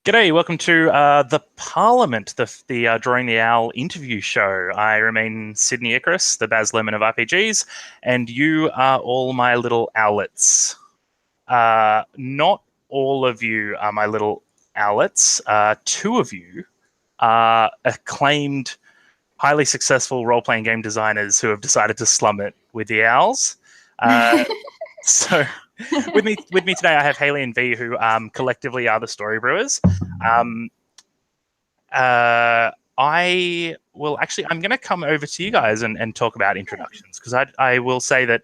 G'day, welcome to the Parliament, the Drawing the Owl interview show. I remain Sydney Icarus, the Baz Lemon of RPGs, and you are all my little owlets. Not all of you are my little owlets. Two of you are acclaimed, highly successful role-playing game designers who have decided to slum it with the owls. So... with me today, I have Haley and V, who collectively are the Storybrewers. I'm going to come over to you guys and talk about introductions, because I will say that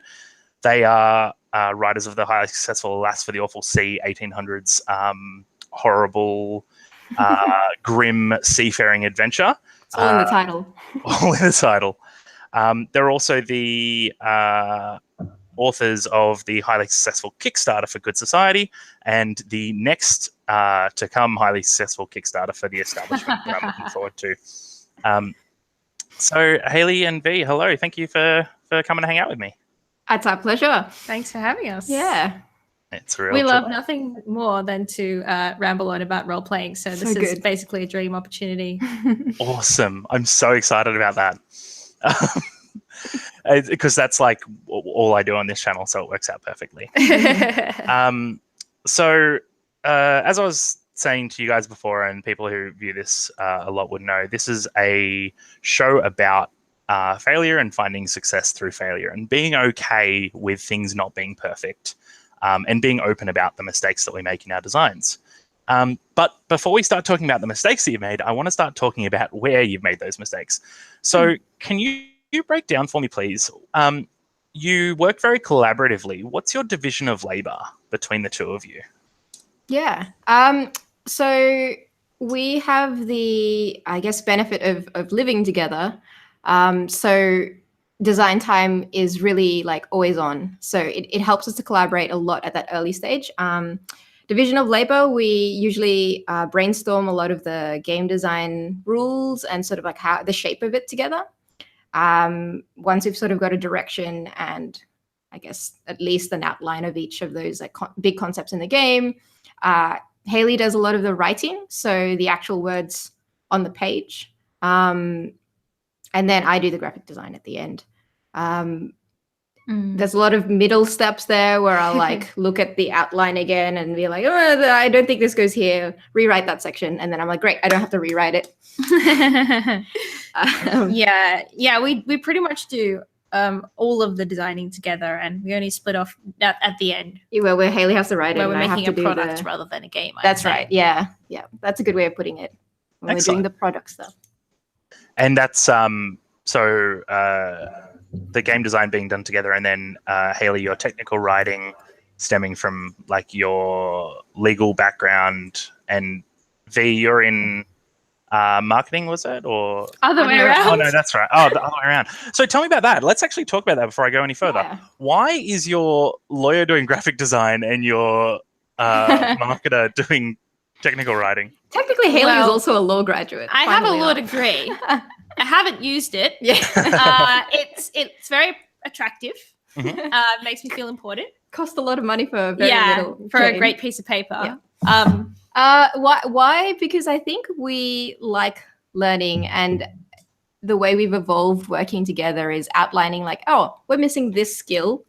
they are writers of the highly successful Alas for the Awful Sea 1800s horrible, grim seafaring adventure. It's all in the title. All in the title. They're also the authors of the highly successful Kickstarter for Good Society and the next to come highly successful Kickstarter for the Establishment that I'm looking forward to. So Haley and V, hello. Thank you for coming to hang out with me. It's our pleasure. Thanks for having us. Yeah. It's a real We love joy. nothing more than to ramble on about role-playing, so this is basically a dream opportunity. Awesome. I'm so excited about that. Because that's like all I do on this channel, so it works out perfectly. So as I was saying to you guys before, and people who view this a lot would know, this is a show about failure and finding success through failure and being okay with things not being perfect, and being open about the mistakes that we make in our designs. But before we start talking about the mistakes that you've made, I want to start talking about where you've made those mistakes. So can you break down for me, please? You work very collaboratively. What's your division of labor between the two of you? Yeah. So we have the, I guess, benefit of living together. So design time is really like always on. So it helps us to collaborate a lot at that early stage. Division of labor, we usually brainstorm a lot of the game design rules and sort of like how the shape of it together. Once we've sort of got a direction and I guess at least an outline of each of those like big concepts in the game, Haley does a lot of the writing, so the actual words on the page, and then I do the graphic design at the end. There's a lot of middle steps there where I'll like look at the outline again and be like, oh, I don't think this goes here, rewrite that section, and then I'm like, great, I don't have to rewrite it. We pretty much do all of the designing together, and we only split off at the end. Yeah, where Haley has to write it. Where we're making a product rather than a game. That's right. Yeah. That's a good way of putting it. When we're doing the product stuff. And that's the game design being done together, and then Haley, your technical writing stemming from like your legal background, and V, you're in marketing, was it? Or other way around? Oh no, that's right. Oh, the other way around. So tell me about that. Let's actually talk about that before I go any further. Yeah. Why is your lawyer doing graphic design and your marketer doing technical writing? Technically, Haley is also a law graduate. I have a law degree. I haven't used it. Yeah. It's very attractive. Mm-hmm. Makes me feel important. Cost a lot of money for very little for change. a great piece of paper. Yeah. Why? Because I think we like learning, and the way we've evolved working together is outlining like, oh, we're missing this skill.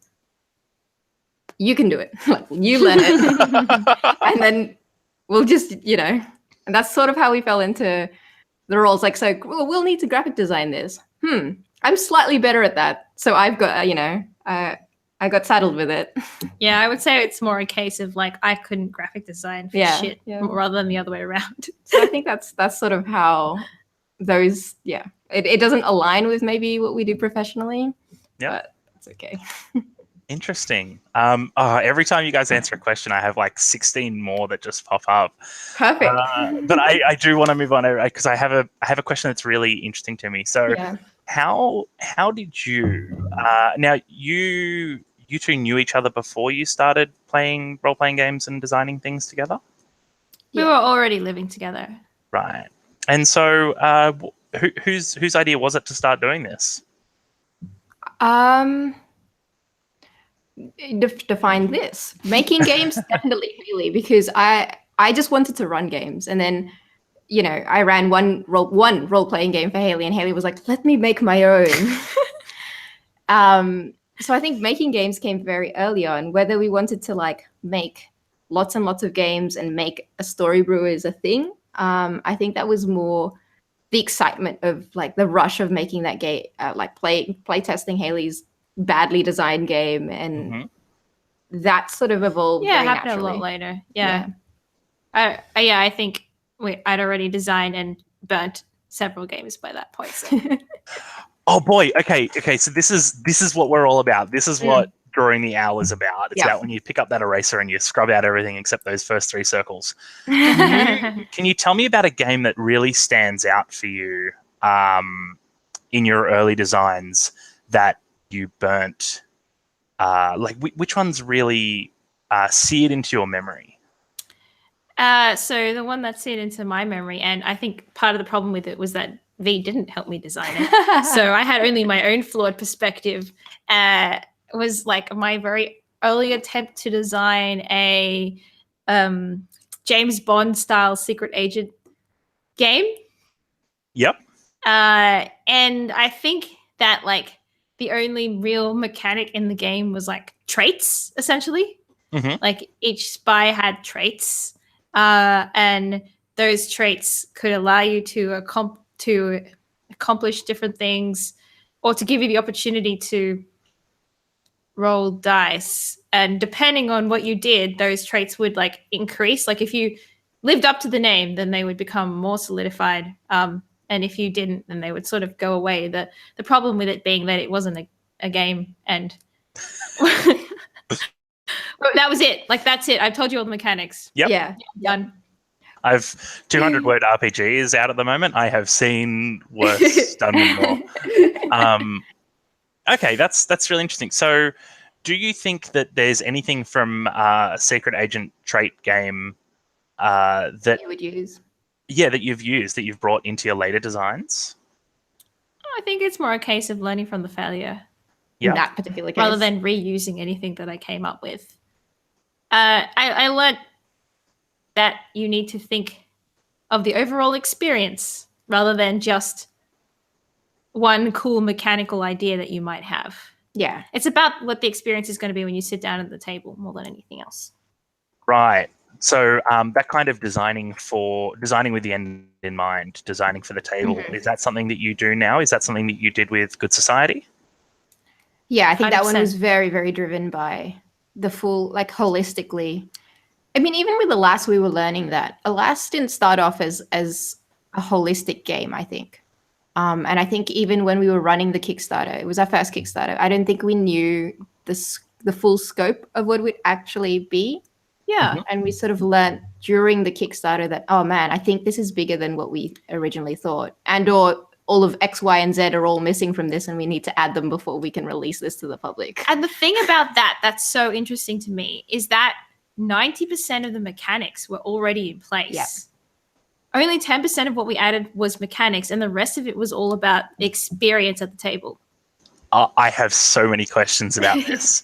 You can do it. You learn it. And then we'll just, and that's sort of how we fell into the roles. Like, so we'll need to graphic design this. I'm slightly better at that. So I've got, I got saddled with it. Yeah, I would say it's more a case of like I couldn't graphic design for shit rather than the other way around. So I think that's sort of how those, it doesn't align with maybe what we do professionally. Yeah, but that's okay. Interesting. Every time you guys answer a question, I have like 16 more that just pop up. Perfect. But I do want to move on because I have a question that's really interesting to me. So how did you now you two knew each other before you started playing role-playing games and designing things together? We were already living together. Right. And so whose idea was it to start doing this? Define this. Making games definitely, really, because I just wanted to run games, and then I ran one role playing game for Haley, and Haley was like, "Let me make my own." So I think making games came very early on. Whether we wanted to like make lots and lots of games and make a Storybrewers a thing, I think that was more the excitement of like the rush of making that game, like play testing Haley's badly designed game, and that sort of evolved. Yeah, very it happened naturally. a lot later. Yeah. I think I'd already designed and burnt several games by that point. So. Oh boy. Okay. So this is what we're all about. This is what Drawing the Owl is about. It's about when you pick up that eraser and you scrub out everything except those first 3 circles. Can you tell me about a game that really stands out for you in your early designs that you burnt? Like which ones really seared into your memory? So the one that seared into my memory, and I think part of the problem with it was that V didn't help me design it. So I had only my own flawed perspective. Was like my very early attempt to design a James Bond style secret agent game. Yep. And I think that like the only real mechanic in the game was like traits, essentially. Like each spy had traits, and those traits could allow you to accomplish different things, or to give you the opportunity to roll dice. And depending on what you did, those traits would like increase. Like if you lived up to the name, then they would become more solidified. And if you didn't, then they would sort of go away. The problem with it being that it wasn't a game, and that was it. Like that's it. I've told you all the mechanics. Yep. Yeah. Done. I've 200-word RPGs out at the moment. I have seen worse done with more. Okay, that's really interesting. So, do you think that there's anything from a secret agent trait game that you would use? Yeah, that you've brought into your later designs? I think it's more a case of learning from the failure. In that particular case, rather than reusing anything that I came up with. I learned that you need to think of the overall experience rather than just one cool mechanical idea that you might have. Yeah. It's about what the experience is going to be when you sit down at the table more than anything else. Right. So that kind of designing with the end in mind, designing for the table, is that something that you do now? Is that something that you did with Good Society? Yeah, I think 100%. that one was very, very driven by the full, like holistically. I mean, even with Alas, we were learning that Alas didn't start off as a holistic game, I think. And I think even when we were running the Kickstarter, it was our first Kickstarter, I don't think we knew the full scope of what it would actually be. Yeah. And we sort of learned during the Kickstarter that, oh man, I think this is bigger than what we originally thought. And or all of X, Y, and Z are all missing from this, and we need to add them before we can release this to the public. And the thing about that's so interesting to me is that 90% of the mechanics were already in place. Yep. Only 10% of what we added was mechanics, and the rest of it was all about experience at the table. I have so many questions about this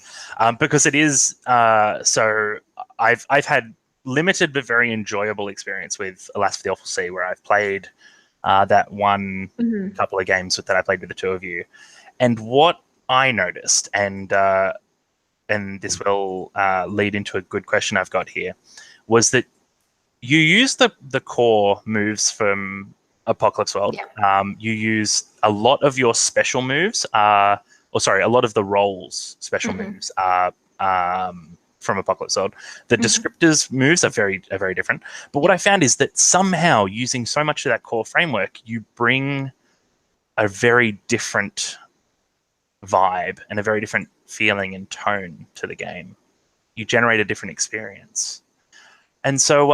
because it is so. I've had limited but very enjoyable experience with Alas for the Awful Sea, where I've played that one couple of games that I played with the two of you, and what I noticed, and this will lead into a good question I've got here, was that you use the core moves from Apocalypse World. Yeah. You use a lot of your special moves, a lot of the roles special moves are from Apocalypse World. The descriptors moves are very different. But what I found is that somehow using so much of that core framework, you bring a very different vibe and a very different feeling and tone to the game. You generate a different experience. And so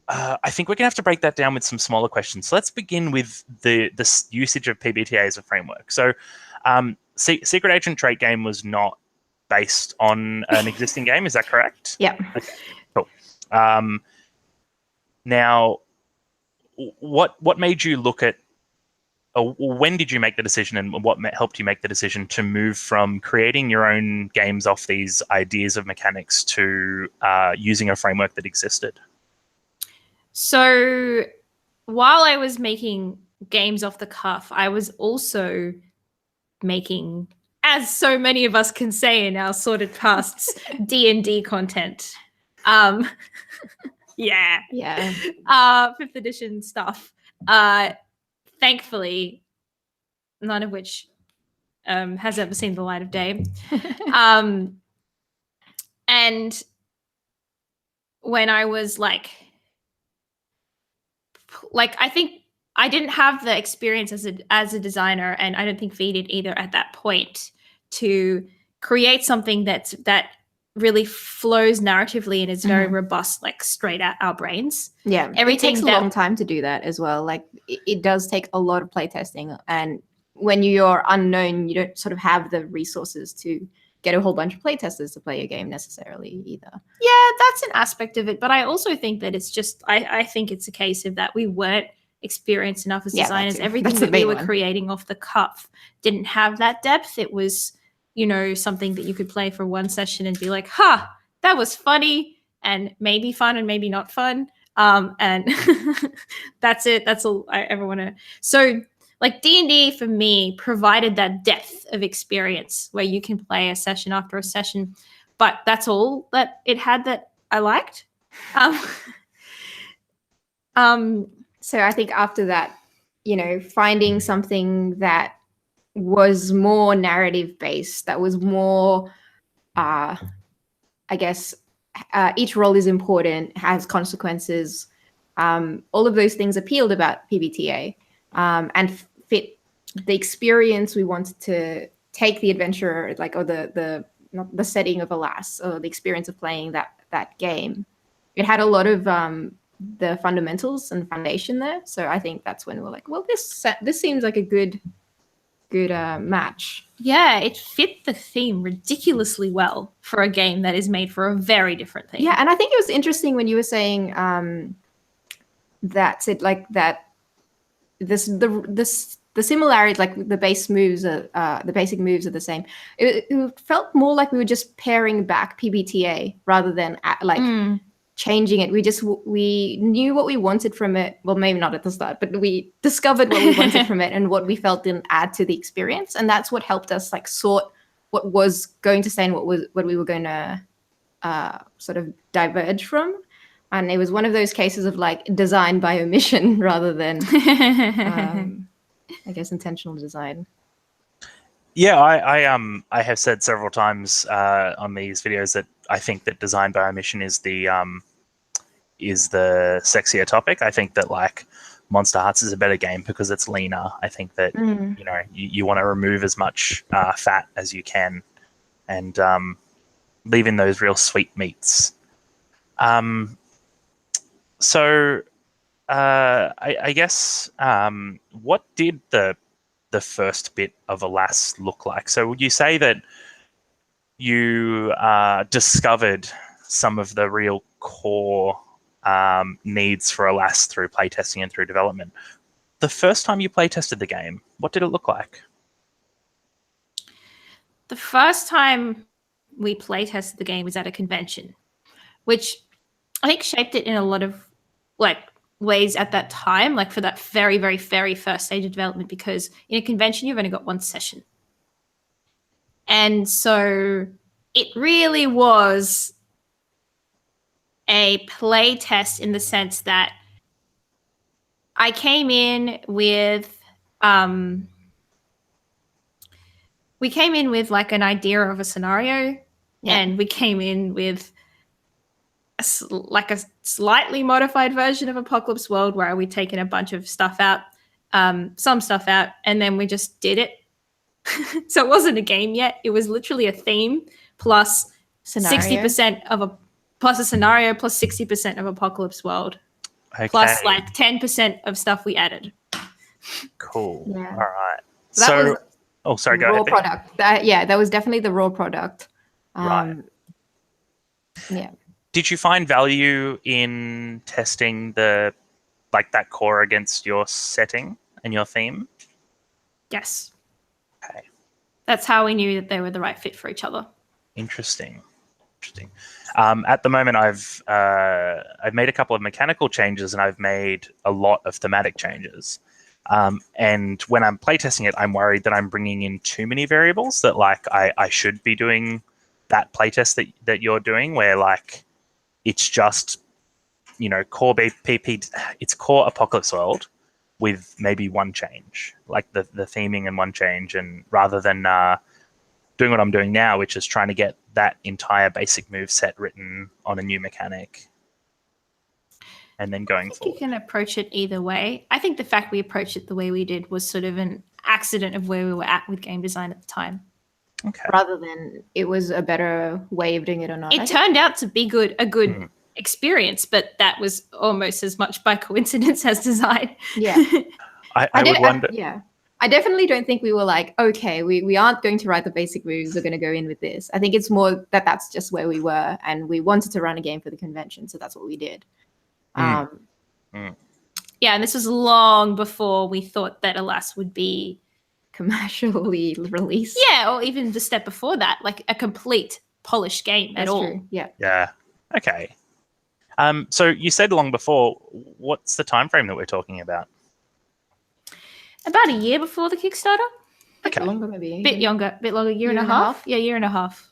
I think we're going to have to break that down with some smaller questions. So let's begin with the usage of PBTA as a framework. So Secret Agent Trait Game was not based on an existing game. Is that correct? Yeah. Okay, cool. Now, what made you look at when did you make the decision, and what helped you make the decision to move from creating your own games off these ideas of mechanics to using a framework that existed? So while I was making games off the cuff, I was also making, as so many of us can say in our sorted pasts, D&D content. Yeah. 5th edition stuff. Thankfully, none of which has ever seen the light of day. And when I was like I think I didn't have the experience as a designer, and I don't think Vee did either at that point, to create something that really flows narratively and is very robust, like straight at our brains. Yeah, it takes a long time to do that as well. Like it does take a lot of playtesting, and when you're unknown, you don't sort of have the resources to get a whole bunch of playtesters to play your game necessarily either. Yeah, that's an aspect of it, but I also think that it's just I think it's a case of that we weren't experienced enough as designers. Everything that we were creating off the cuff didn't have that depth. It was, something that you could play for one session and be like, that was funny, and maybe fun and maybe not fun. And that's it. That's all I ever want to. So like D&D for me provided that depth of experience where you can play a session after a session, but that's all that it had that I liked. So I think after that, finding something that was more narrative based, that was more, I guess, each role is important, has consequences. All of those things appealed about PBTA, and fit the experience we wanted to take the adventurer, or the setting of Alas, or the experience of playing that game. It had a lot of the fundamentals and foundation there. So I think that's when we're like, well, this seems like a good match. Yeah, it fit the theme ridiculously well for a game that is made for a very different theme. Yeah, and I think it was interesting when you were saying that's it, like that the similarities, like the basic moves are the same. It felt more like we were just paring back PBTA rather than changing it. We knew what we wanted from it. Well, maybe not at the start, but we discovered what we wanted from it and what we felt didn't add to the experience, and that's what helped us sort what was going to stay and what we were going to sort of diverge from. And it was one of those cases of design by omission rather than I guess intentional design. Yeah, I have said several times on these videos that I think that design by omission is the sexier topic. I think that Monster Hearts is a better game because it's leaner. I think that you want to remove as much fat as you can, and leave in those real sweet meats. So I guess what did the first bit of Alas look like? So would you say that you discovered some of the real core needs for Alas through playtesting and through development? The first time you playtested the game, what did it look like? The first time we playtested the game was at a convention, which I think shaped it in a lot of ways at that time, for that very, very, very first stage of development, because in a convention you've only got one session. And so it really was a play test in the sense that I came in with an idea of a scenario, and we came in with a slightly modified version of Apocalypse World where we'd taken a bunch of stuff out, some stuff out, and then we just did it. So it wasn't a game yet. It was literally a theme plus scenario. 60% plus a scenario plus 60% of Apocalypse World. Okay. Plus 10% of stuff we added. Cool. Yeah. All right. So sorry, go ahead. Raw product. That was definitely the raw product. Right. Yeah. Did you find value in testing that core against your setting and your theme? Yes. Okay. That's how we knew that they were the right fit for each other. Interesting. At the moment, I've made a couple of mechanical changes, and I've made a lot of thematic changes. And when I'm playtesting it, I'm worried that I'm bringing in too many variables. That like I should be doing that playtest that you're doing, where like it's just core BP, it's core Apocalypse World with maybe one change, like the theming and one change, and rather than doing what I'm doing now, which is trying to get that entire basic move set written on a new mechanic and then going forward. You can approach it either way. I think the fact we approached it the way we did was sort of an accident of where we were at with game design at the time. Okay. Rather than it was a better way of doing it or not. It turned out to be a good experience, but that was almost as much by coincidence as design. Yeah. I would wonder. I definitely don't think we were like, okay, we aren't going to write the basic moves. We're going to go in with this. I think it's more that that's just where we were, and we wanted to run a game for the convention, so that's what we did. Yeah, and this was long before we thought that Alas would be commercially released. Yeah, or even the step before that, like a complete polished game That's at all. true. Yeah. Yeah. Okay. So you said long before. What's the time frame that we're talking about? About a year before the Kickstarter. Okay. Longer, maybe. Bit longer, year and a half. Yeah, year and a half.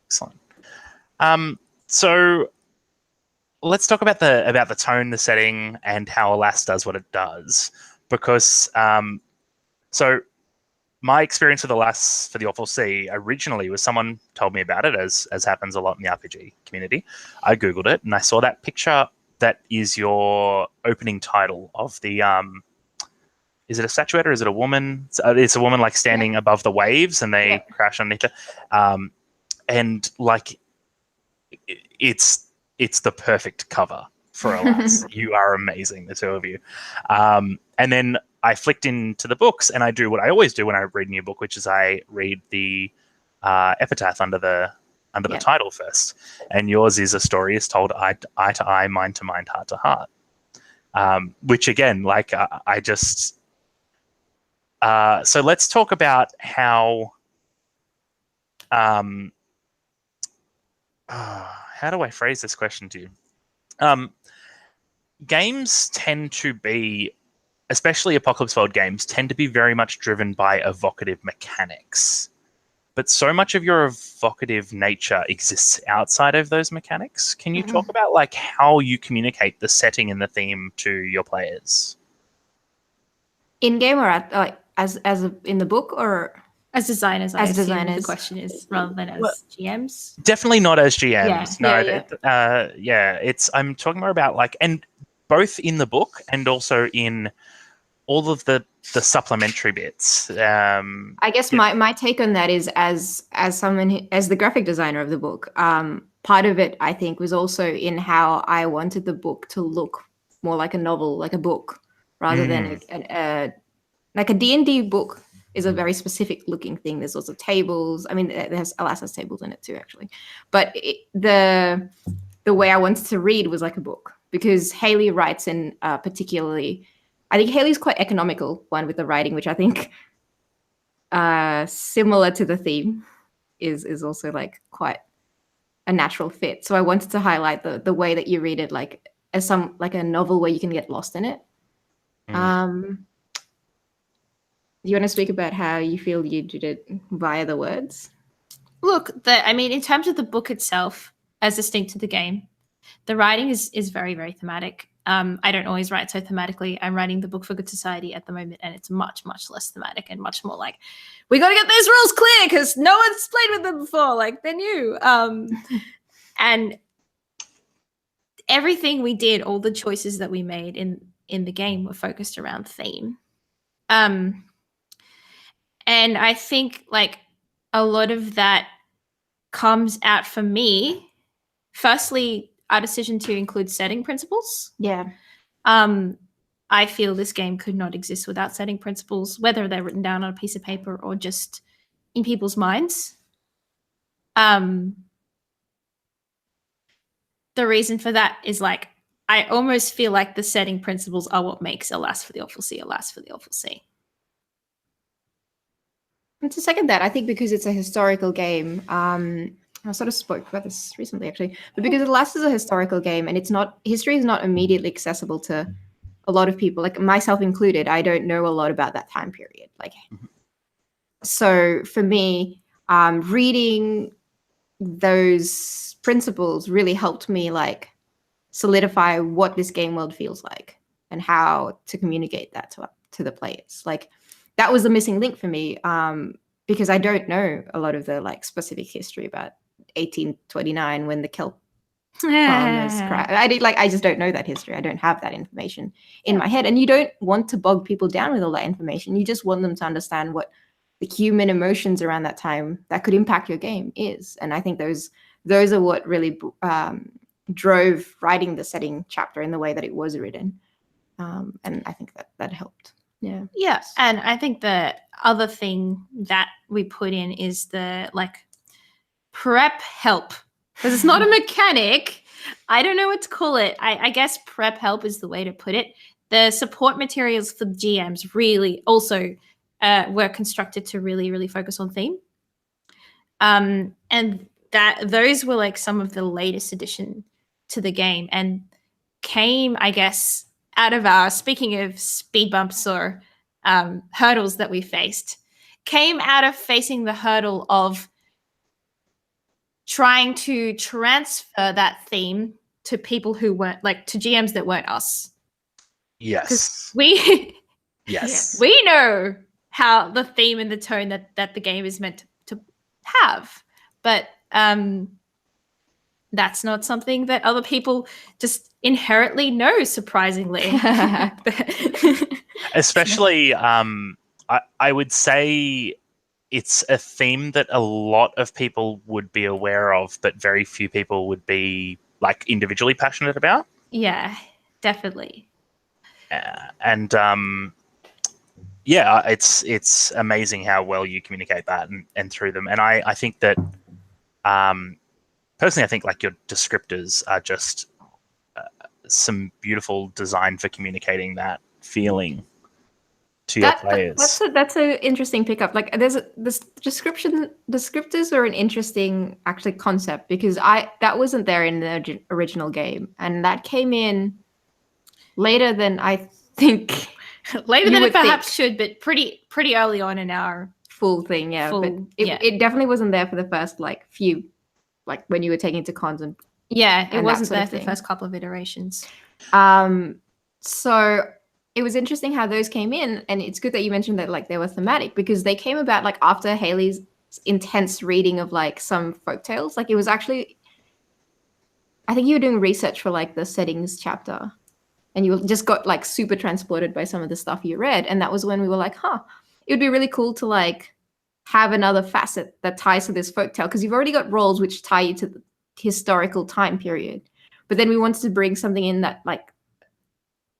Excellent. So let's talk about the tone, the setting, and how Alas does what it does. Because so my experience with Alas for the Awful Sea originally was someone told me about it, as happens a lot in the RPG community. I Googled it and I saw that picture that is your opening title of the is it a statuette or is it a woman? It's a woman like standing above the waves and they crash underneath it. And like it's the perfect cover for Alas. You are amazing, the two of you. And then I flicked into the books and I do what I always do when I read a new book, which is I read the epitaph under the title first. And yours is a story is told eye to eye, mind to mind, heart to heart. Which again, like I just so let's talk about how how do I phrase this question to you? Games tend to be, especially Apocalypse World games, tend to be very much driven by evocative mechanics. But so much of your evocative nature exists outside of those mechanics. Can you talk about like how you communicate the setting and the theme to your players? In game or in the book or as designers? As designers, the question is rather than as GMs. Definitely not as GMs. Yeah. It's I'm talking more about like, and both in the book and also in all of the supplementary bits. I guess my take on that is as someone as the graphic designer of the book, part of it I think was also in how I wanted the book to look more like a novel, like a book, rather than like a D&D book is a very specific looking thing. There's lots of tables. I mean, there's Alas has tables in it too, actually. But the way I wanted to read was like a book, because Haley writes in particularly. I think Haley's quite economical one with the writing, which I think similar to the theme is also like quite a natural fit. So I wanted to highlight the way that you read it, like as like a novel where you can get lost in it. Do you want to speak about how you feel you did it via the words? Look, in terms of the book itself, as distinct to the game, the writing is very, very thematic. I don't always write so thematically. I'm writing the book for Good Society at the moment, and it's much, much less thematic and much more like, we got to get those rules clear because no one's played with them before. Like, they're new. And everything we did, all the choices that we made in the game were focused around theme. And I think like a lot of that comes out for me. Firstly, our decision to include setting principles. Yeah. I feel this game could not exist without setting principles, whether they're written down on a piece of paper or just in people's minds. The reason for that is like, I almost feel like the setting principles are what makes Alas for the Awful Sea, Alas for the Awful Sea. And to second that, I think because it's a historical game, I sort of spoke about this recently actually, but because Last is a historical game and history is not immediately accessible to a lot of people, like myself included. I don't know a lot about that time period. So for me, reading those principles really helped me solidify what this game world feels like and how to communicate that to the players. That was the missing link for me, because I don't know a lot of the specific history about 1829 when the kelp farmers crashed. I just don't know that history. I don't have that information in my head, and you don't want to bog people down with all that information. You just want them to understand what the human emotions around that time that could impact your game is. And I think those are what really drove writing the setting chapter in the way that it was written, and I think that helped. Yeah, and I think the other thing that we put in is the prep help, because it's not a mechanic. I don't know what to call it. I guess prep help is the way to put it. The support materials for GMs really also were constructed to really, really focus on theme. And that those were some of the latest addition to the game, and came, I guess, out of our, speaking of speed bumps or hurdles that we faced, came out of facing the hurdle of trying to transfer that theme to people who weren't, to GMs that weren't us. Yes. Yes. We know how the theme and the tone that the game is meant to have, but that's not something that other people just inherently know, surprisingly. Especially, I would say it's a theme that a lot of people would be aware of, but very few people would be individually passionate about. Yeah, definitely. And it's amazing how well you communicate that and through them. And I think that personally, I think your descriptors are just some beautiful design for communicating that feeling to your players. That's an interesting pickup. This descriptors are an interesting actually concept, because that wasn't there in the original game, and that came in later than I think. Later than it perhaps should, but pretty early on in our full thing. It definitely wasn't there for the first few, when you were taking it to cons and it wasn't there for the first couple of iterations. So it was interesting how those came in, and it's good that you mentioned that they were thematic, because they came about after Haley's intense reading of some folktales. It was actually, I think you were doing research for the settings chapter, and you just got super transported by some of the stuff you read, and that was when we were it would be really cool to have another facet that ties to this folktale, because you've already got roles which tie you to the historical time period, but then we wanted to bring something in that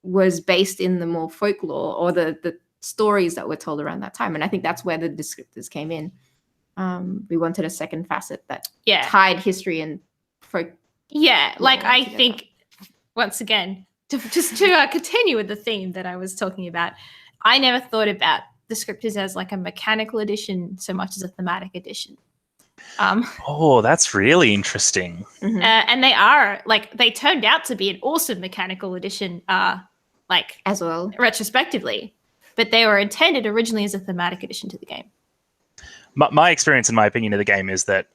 was based in the more folklore or the stories that were told around that time. And I think that's where the descriptors came in. We wanted a second facet that tied history and folk. Yeah, I think, once again, to continue with the theme that I was talking about, I never thought about descriptors as a mechanical addition so much as a thematic addition. That's really interesting. Mm-hmm. And they are they turned out to be an awesome mechanical addition, as well retrospectively, but they were intended originally as a thematic addition to the game. My experience and my opinion of the game is that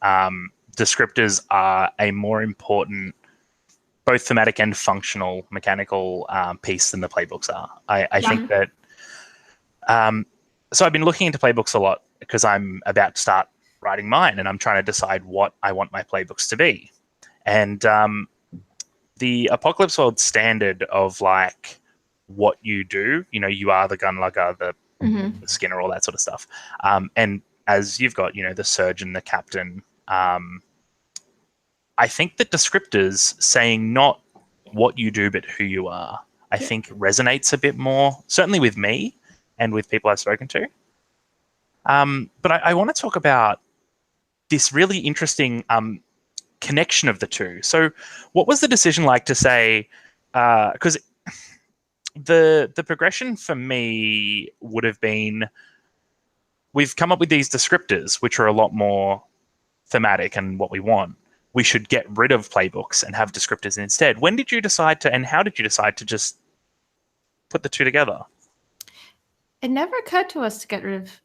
descriptors are a more important, both thematic and functional mechanical piece than the playbooks are. I think that. So I've been looking into playbooks a lot because I'm about to start writing mine, and I'm trying to decide what I want my playbooks to be. And the Apocalypse World standard of what you do, you are the gunlugger, the skinner, all that sort of stuff. And as you've got, the surgeon, the captain, I think that descriptors saying not what you do, but who you are, I think resonates a bit more, certainly with me and with people I've spoken to. But I want to talk about this really interesting connection of the two. So what was the decision like to say, because the progression for me would have been we've come up with these descriptors, which are a lot more thematic and what we want. We should get rid of playbooks and have descriptors instead. When did you decide to, and how did you decide to just put the two together? It never occurred to us to get rid of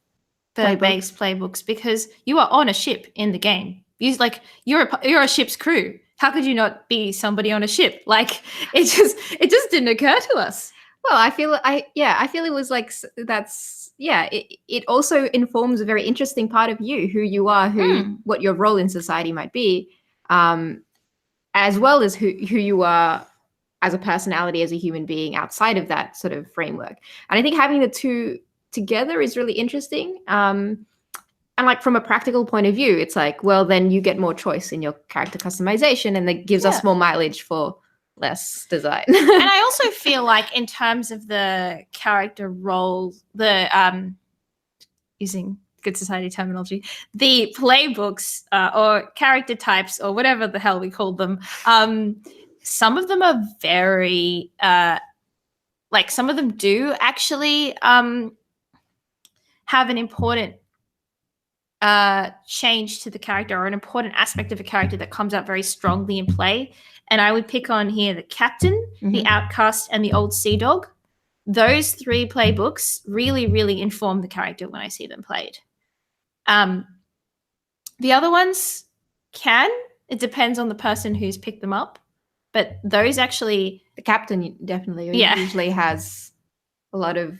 the Playbooks. base playbooks because you are on a ship in the game. You're a ship's crew. How could you not be somebody on a ship? Like it just didn't occur to us. Well, I feel it was like it also informs a very interesting part of you, who you are, what your role in society might be, as well as who you are as a personality, as a human being outside of that sort of framework. And I think having the two together is really interesting. And like from a practical point of view, it's like, well, then you get more choice in your character customization, and that gives us more mileage for less design. And I also feel like in terms of the character roles, using good society terminology, the playbooks or character types or whatever the hell we called them, some of them are very some of them do actually have an important change to the character, or an important aspect of a character that comes out very strongly in play. And I would pick on here the captain, the outcast, and the old sea dog. Those 3 playbooks really, really inform the character when I see them played. The other ones it depends on the person who's picked them up. But those actually... The captain definitely usually has a lot of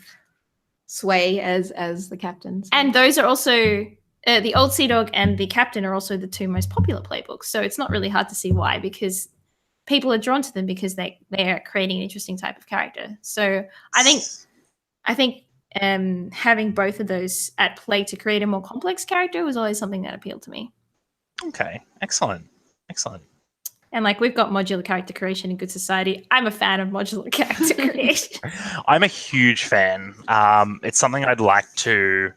sway as the captain. So. And those are also... the old sea dog and the captain are also the 2 most popular playbooks. So it's not really hard to see why, because people are drawn to them because they are creating an interesting type of character. So I think having both of those at play to create a more complex character was always something that appealed to me. Okay, excellent. And like we've got modular character creation in Good Society. I'm a fan of modular character creation. I'm a huge fan. It's something I'd like to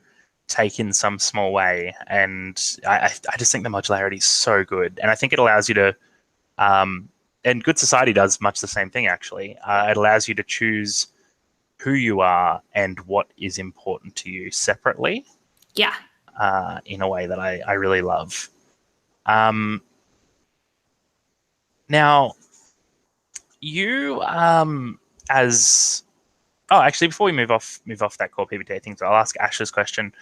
take in some small way, and I just think the modularity is so good, and I think it allows you to and Good Society does much the same thing actually. It allows you to choose who you are and what is important to you separately, in a way that I really love. Now you actually, before we move off that core PBTA thing, so I'll ask Ash's question,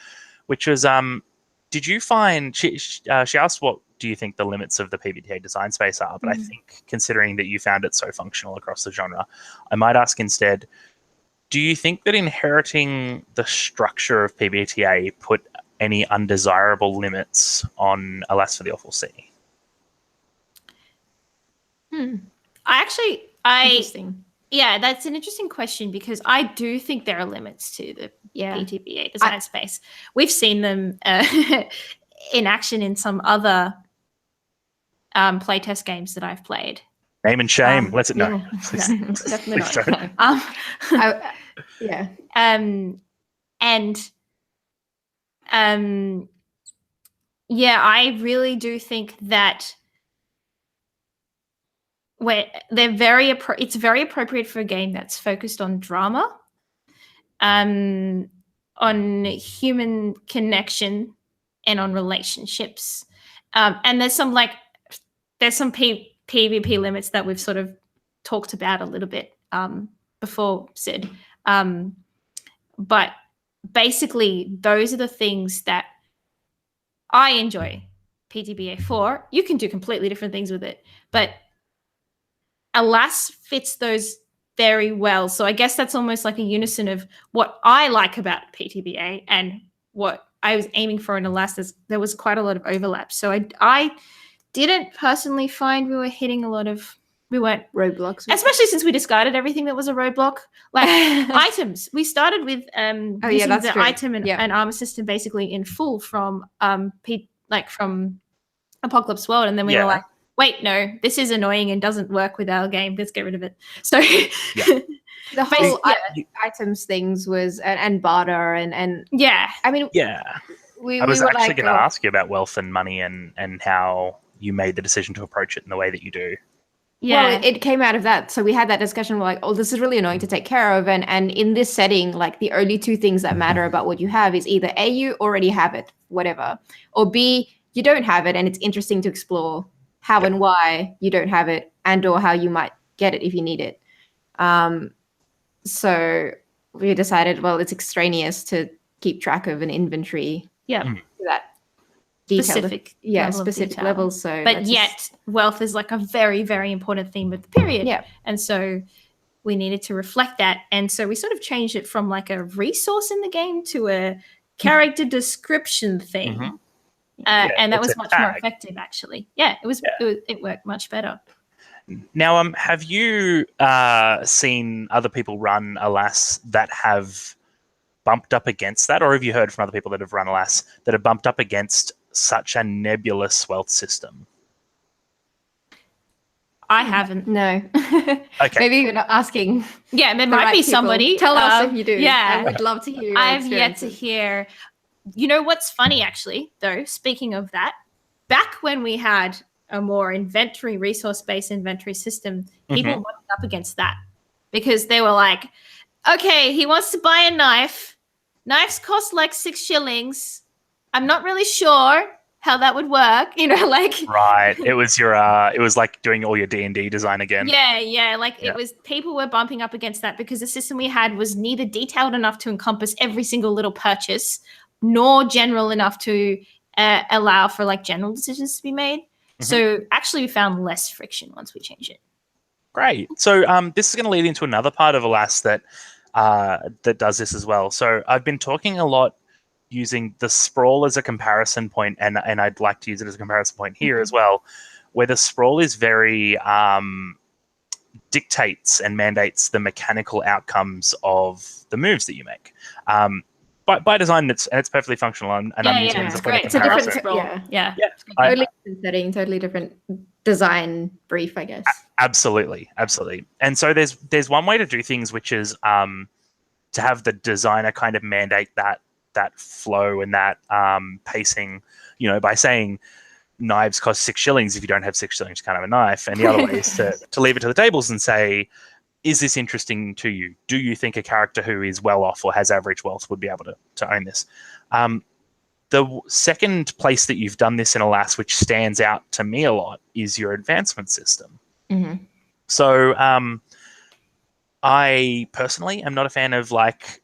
which was, did you find she asked what do you think the limits of the PBTA design space are? But I think considering that you found it so functional across the genre, I might ask instead, do you think that inheriting the structure of PBTA put any undesirable limits on Alas for the Awful Sea? Interesting. Yeah, that's an interesting question, because I do think there are limits to the PTBA design space. We've seen them in action in some other playtest games that I've played. Name and shame. Let's No, definitely not. I really do think that it's very appropriate for a game that's focused on drama, on human connection, and on relationships. And there's some PvP limits that we've sort of talked about a little bit before, Sid. But basically, those are the things that I enjoy PTBA for. You can do completely different things with it, but Alas fits those very well. So I guess that's almost like a unison of what I like about PTBA and what I was aiming for in Alas. There was quite a lot of overlap. So I didn't personally find we weren't roadblocks, especially since we discarded everything that was a roadblock, like items. We started with using the item and armor system basically in full from from Apocalypse World, and then we were like, wait, no, this is annoying and doesn't work with our game. Let's get rid of it. So the whole items things was and barter and I mean I was actually going to ask you about wealth and money and how you made the decision to approach it in the way that you do. Yeah. Well, it came out of that. So we had that discussion. We're like, oh, this is really annoying to take care of. And in this setting, like the only two things that matter about what you have is either A, you already have it, whatever, or B, you don't have it. And it's interesting to explore how and why you don't have it and or how you might get it if you need it. So we decided, well, it's extraneous to keep track of an inventory. Yeah. That Specific specific detail. levels. So but yet wealth is like a very, very important theme of the period. Yeah. And so we needed to reflect that. And so we sort of changed it from like a resource in the game to a character description thing. Mhm. And that it's was a much more tag. effective, actually. Yeah, it worked much better. Now, have you seen other people run Alas that have bumped up against that, or have you heard from other people that have run Alas that have bumped up against such a nebulous wealth system? I haven't. No. Okay. Maybe you're not asking. Yeah, there the might right be people. somebody. Tell us if you do. Yeah. I would love to hear your I've yet to experiences. hear. You know what's funny, actually, though, speaking of that, back when we had a more resource-based inventory system, people went up against that because they were like, okay, he wants to buy a knife. Knives cost like 6 shillings. I'm not really sure how that would work, like Right. It was it was like doing all your D&D design again. Yeah, it was, people were bumping up against that because the system we had was neither detailed enough to encompass every single little purchase, nor general enough to allow for like general decisions to be made. So actually we found less friction once we changed it. Great. So this is going to lead into another part of Alas that does this as well. So I've been talking a lot using the sprawl as a comparison point, and I'd like to use it as a comparison point here as well, where the sprawl is very dictates and mandates the mechanical outcomes of the moves that you make. By design, it's perfectly functional, and I'm using it as a point of It's a comparison. different scroll. Yeah. Totally different setting, totally different design brief, I guess. Absolutely. And so there's one way to do things, which is to have the designer kind of mandate that flow and that pacing, by saying knives cost 6 shillings. If you don't have 6 shillings, you can't have a knife. And the other way is to leave it to the tables and say, is this interesting to you? Do you think a character who is well off or has average wealth would be able to own this? The second place that you've done this in Alas, which stands out to me a lot, is your advancement system. Mm-hmm. So I personally am not a fan of like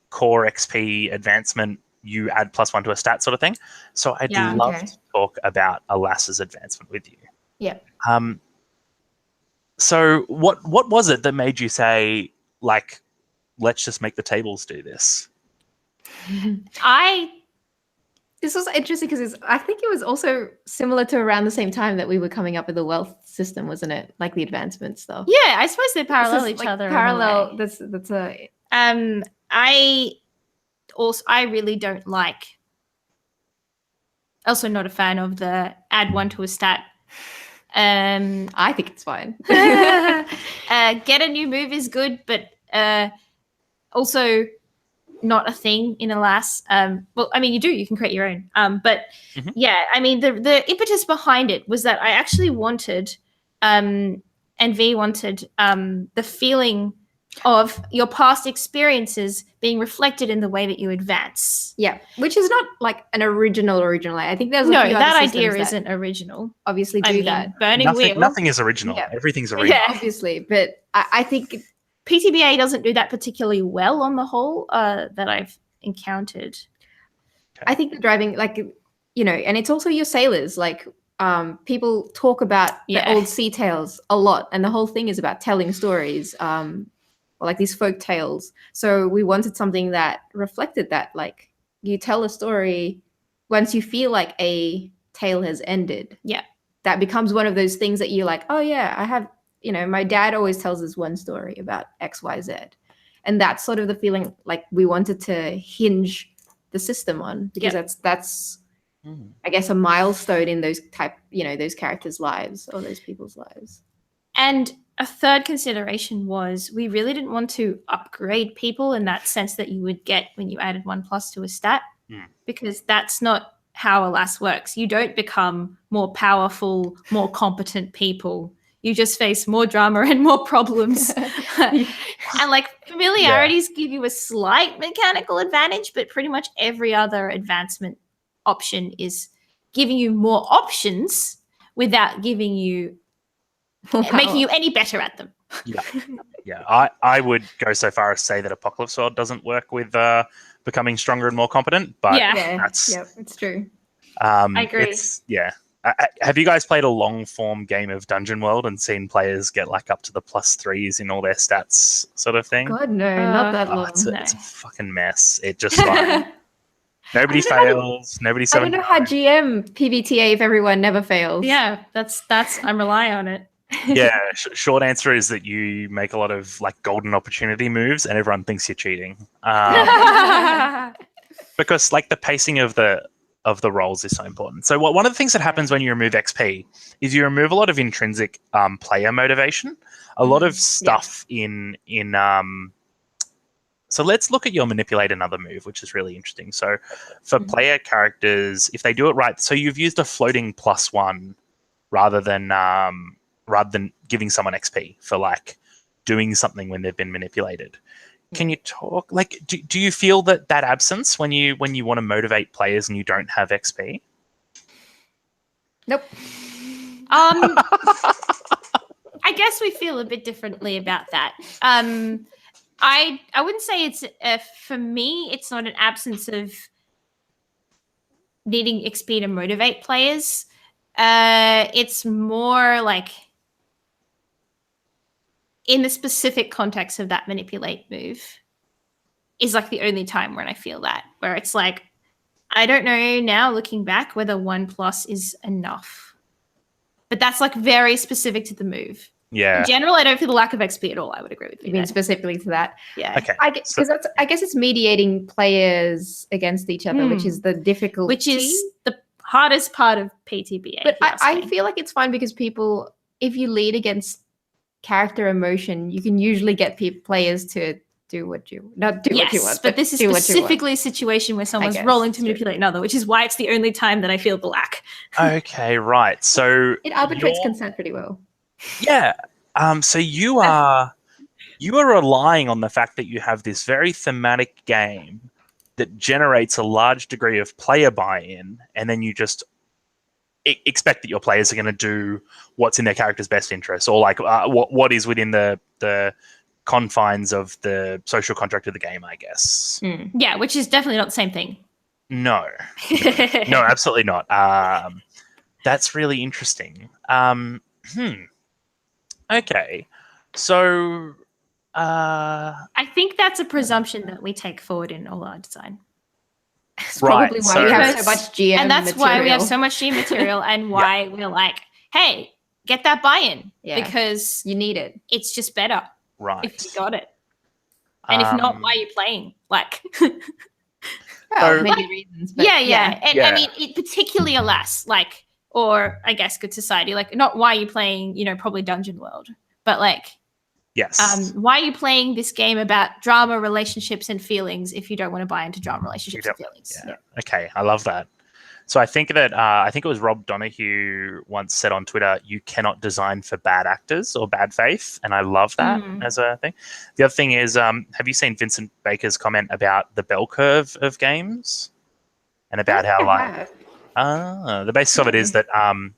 core XP advancement, you add +1 to a stat sort of thing. So I'd love to talk about Alas's advancement with you. Yeah. So what was it that made you say, like, let's just make the tables do this? This was interesting because I think it was also similar to around the same time that we were coming up with the wealth system, wasn't it? Like the advancement stuff. Yeah, I suppose they parallel each like other. Parallel. That's a. I really don't like. Also, not a fan of the add 1 to a stat. I think it's fine. Get a new move is good, but also not a thing in Alas. Well, I mean, you can create your own. But yeah, I mean, the impetus behind it was that I actually wanted, and V wanted, the feeling of your past experiences being reflected in the way that you advance. Yeah, which is not like an original. I think there's that idea isn't original. Obviously, that. Burning Wheel. Nothing is original. Yeah. Everything's original. Yeah, obviously, but I think PTBA doesn't do that particularly well on the whole that I've encountered. Okay. I think the driving, like, and it's also your sailors. Like, people talk about the old sea tales a lot, and the whole thing is about telling stories. Like these folk tales. So we wanted something that reflected that. Like, you tell a story once you feel like a tale has ended. Yeah. That becomes one of those things that you're like, oh yeah, I have, my dad always tells us one story about XYZ. And that's sort of the feeling like we wanted to hinge the system on, because that's I guess a milestone in those those characters' lives or those people's lives. And a third consideration was we really didn't want to upgrade people in that sense that you would get when you added 1+ to a stat, because that's not how Alas works. You don't become more powerful, more competent people. you just face more drama and more problems. And like familiarities give you a slight mechanical advantage, but pretty much every other advancement option is giving you more options without giving you making you any better at them. Yeah. I would go so far as to say that Apocalypse World doesn't work with becoming stronger and more competent, but it's true. I agree. Have you guys played a long form game of Dungeon World and seen players get like up to the +3s in all their stats sort of thing? God, no, not that long. It's a fucking mess. It just like nobody fails. Nobody. I don't know how GM PBTA if everyone never fails. Yeah, that's I'm relying on it. Yeah, short answer is that you make a lot of like golden opportunity moves, and everyone thinks you're cheating. Because like the pacing of the rolls is so important. So one of the things that happens when you remove XP is you remove a lot of intrinsic player motivation, a lot of stuff in. So let's look at your manipulate another move, which is really interesting. So for player characters, if they do it right, so you've used a floating +1 rather than giving someone XP for like doing something when they've been manipulated. Can you talk like do you feel that absence when you want to motivate players and you don't have XP? Nope. I guess we feel a bit differently about that. I wouldn't say it's for me. It's not an absence of needing XP to motivate players. It's more like in the specific context of that manipulate move is like the only time when I feel that, where it's like, I don't know now looking back whether 1+ is enough, but that's like very specific to the move. Yeah. In general, I don't feel the lack of XP at all. I would agree with you. You mean specifically to that? Yeah. Okay. I guess it's mediating players against each other, which is the difficulty. Which is the hardest part of PTBA. But I feel like it's fine because people, if you lead against character emotion, you can usually get players to do what you what you want. But this is specifically a situation where someone's rolling to manipulate another, which is why it's the only time that I feel the lack. Okay, right. So it arbitrates consent pretty well. Yeah. So you are relying on the fact that you have this very thematic game that generates a large degree of player buy-in, and then you just expect that your players are going to do what's in their character's best interest, or like what is within the confines of the social contract of the game, I guess. Yeah, which is definitely not the same thing. No, absolutely not. That's really interesting. Okay, so I think that's a presumption that we take forward in all our design. That's probably why we have so much GM and that's material. why we have so much GM material, and why we're like, hey, get that buy-in because you need it. It's just better, right? If you got it, and if not, why are you playing? Like, many reasons. But and I mean, it particularly, alas, like, or I guess Good Society, like, not why are you playing, probably Dungeon World, but like. Yes. Why are you playing this game about drama, relationships, and feelings if you don't want to buy into drama, relationships, and feelings? Yeah. Okay, I love that. So I think that I think it was Rob Donahue once said on Twitter, "You cannot design for bad actors or bad faith," and I love that as a thing. The other thing is, have you seen Vincent Baker's comment about the bell curve of games and about how the basis of it is that, and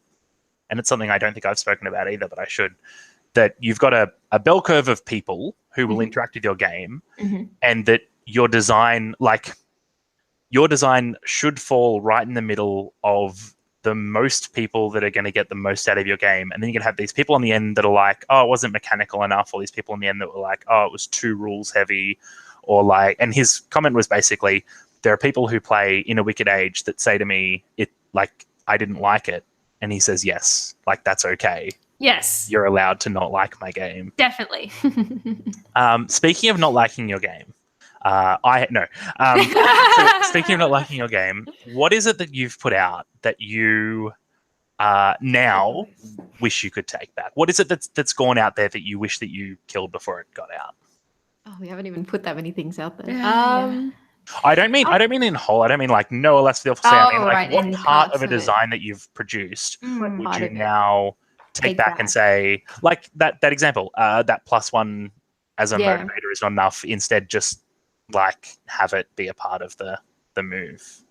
it's something I don't think I've spoken about either, but I should. That you've got a bell curve of people who will interact with your game, and that your design should fall right in the middle of the most people that are going to get the most out of your game. And then you can have these people on the end that are like, oh, it wasn't mechanical enough, or these people on the end that were like, oh, it was too rules heavy, or like, and his comment was basically, there are people who play In a Wicked Age that say to me, I didn't like it. And he says, yes, like, that's okay. Yes. You're allowed to not like my game. Definitely. Speaking of not liking your game, speaking of not liking your game, what is it that you've put out that you now wish you could take back? What is it that's gone out there that you wish that you killed before it got out? Oh, we haven't even put that many things out there. I don't mean in whole. I don't mean like Noah Less Feel for say. I mean like what part of a design that you've produced would you now take back and say, like that example, that +1 as a motivator is not enough. Instead, just like have it be a part of the move.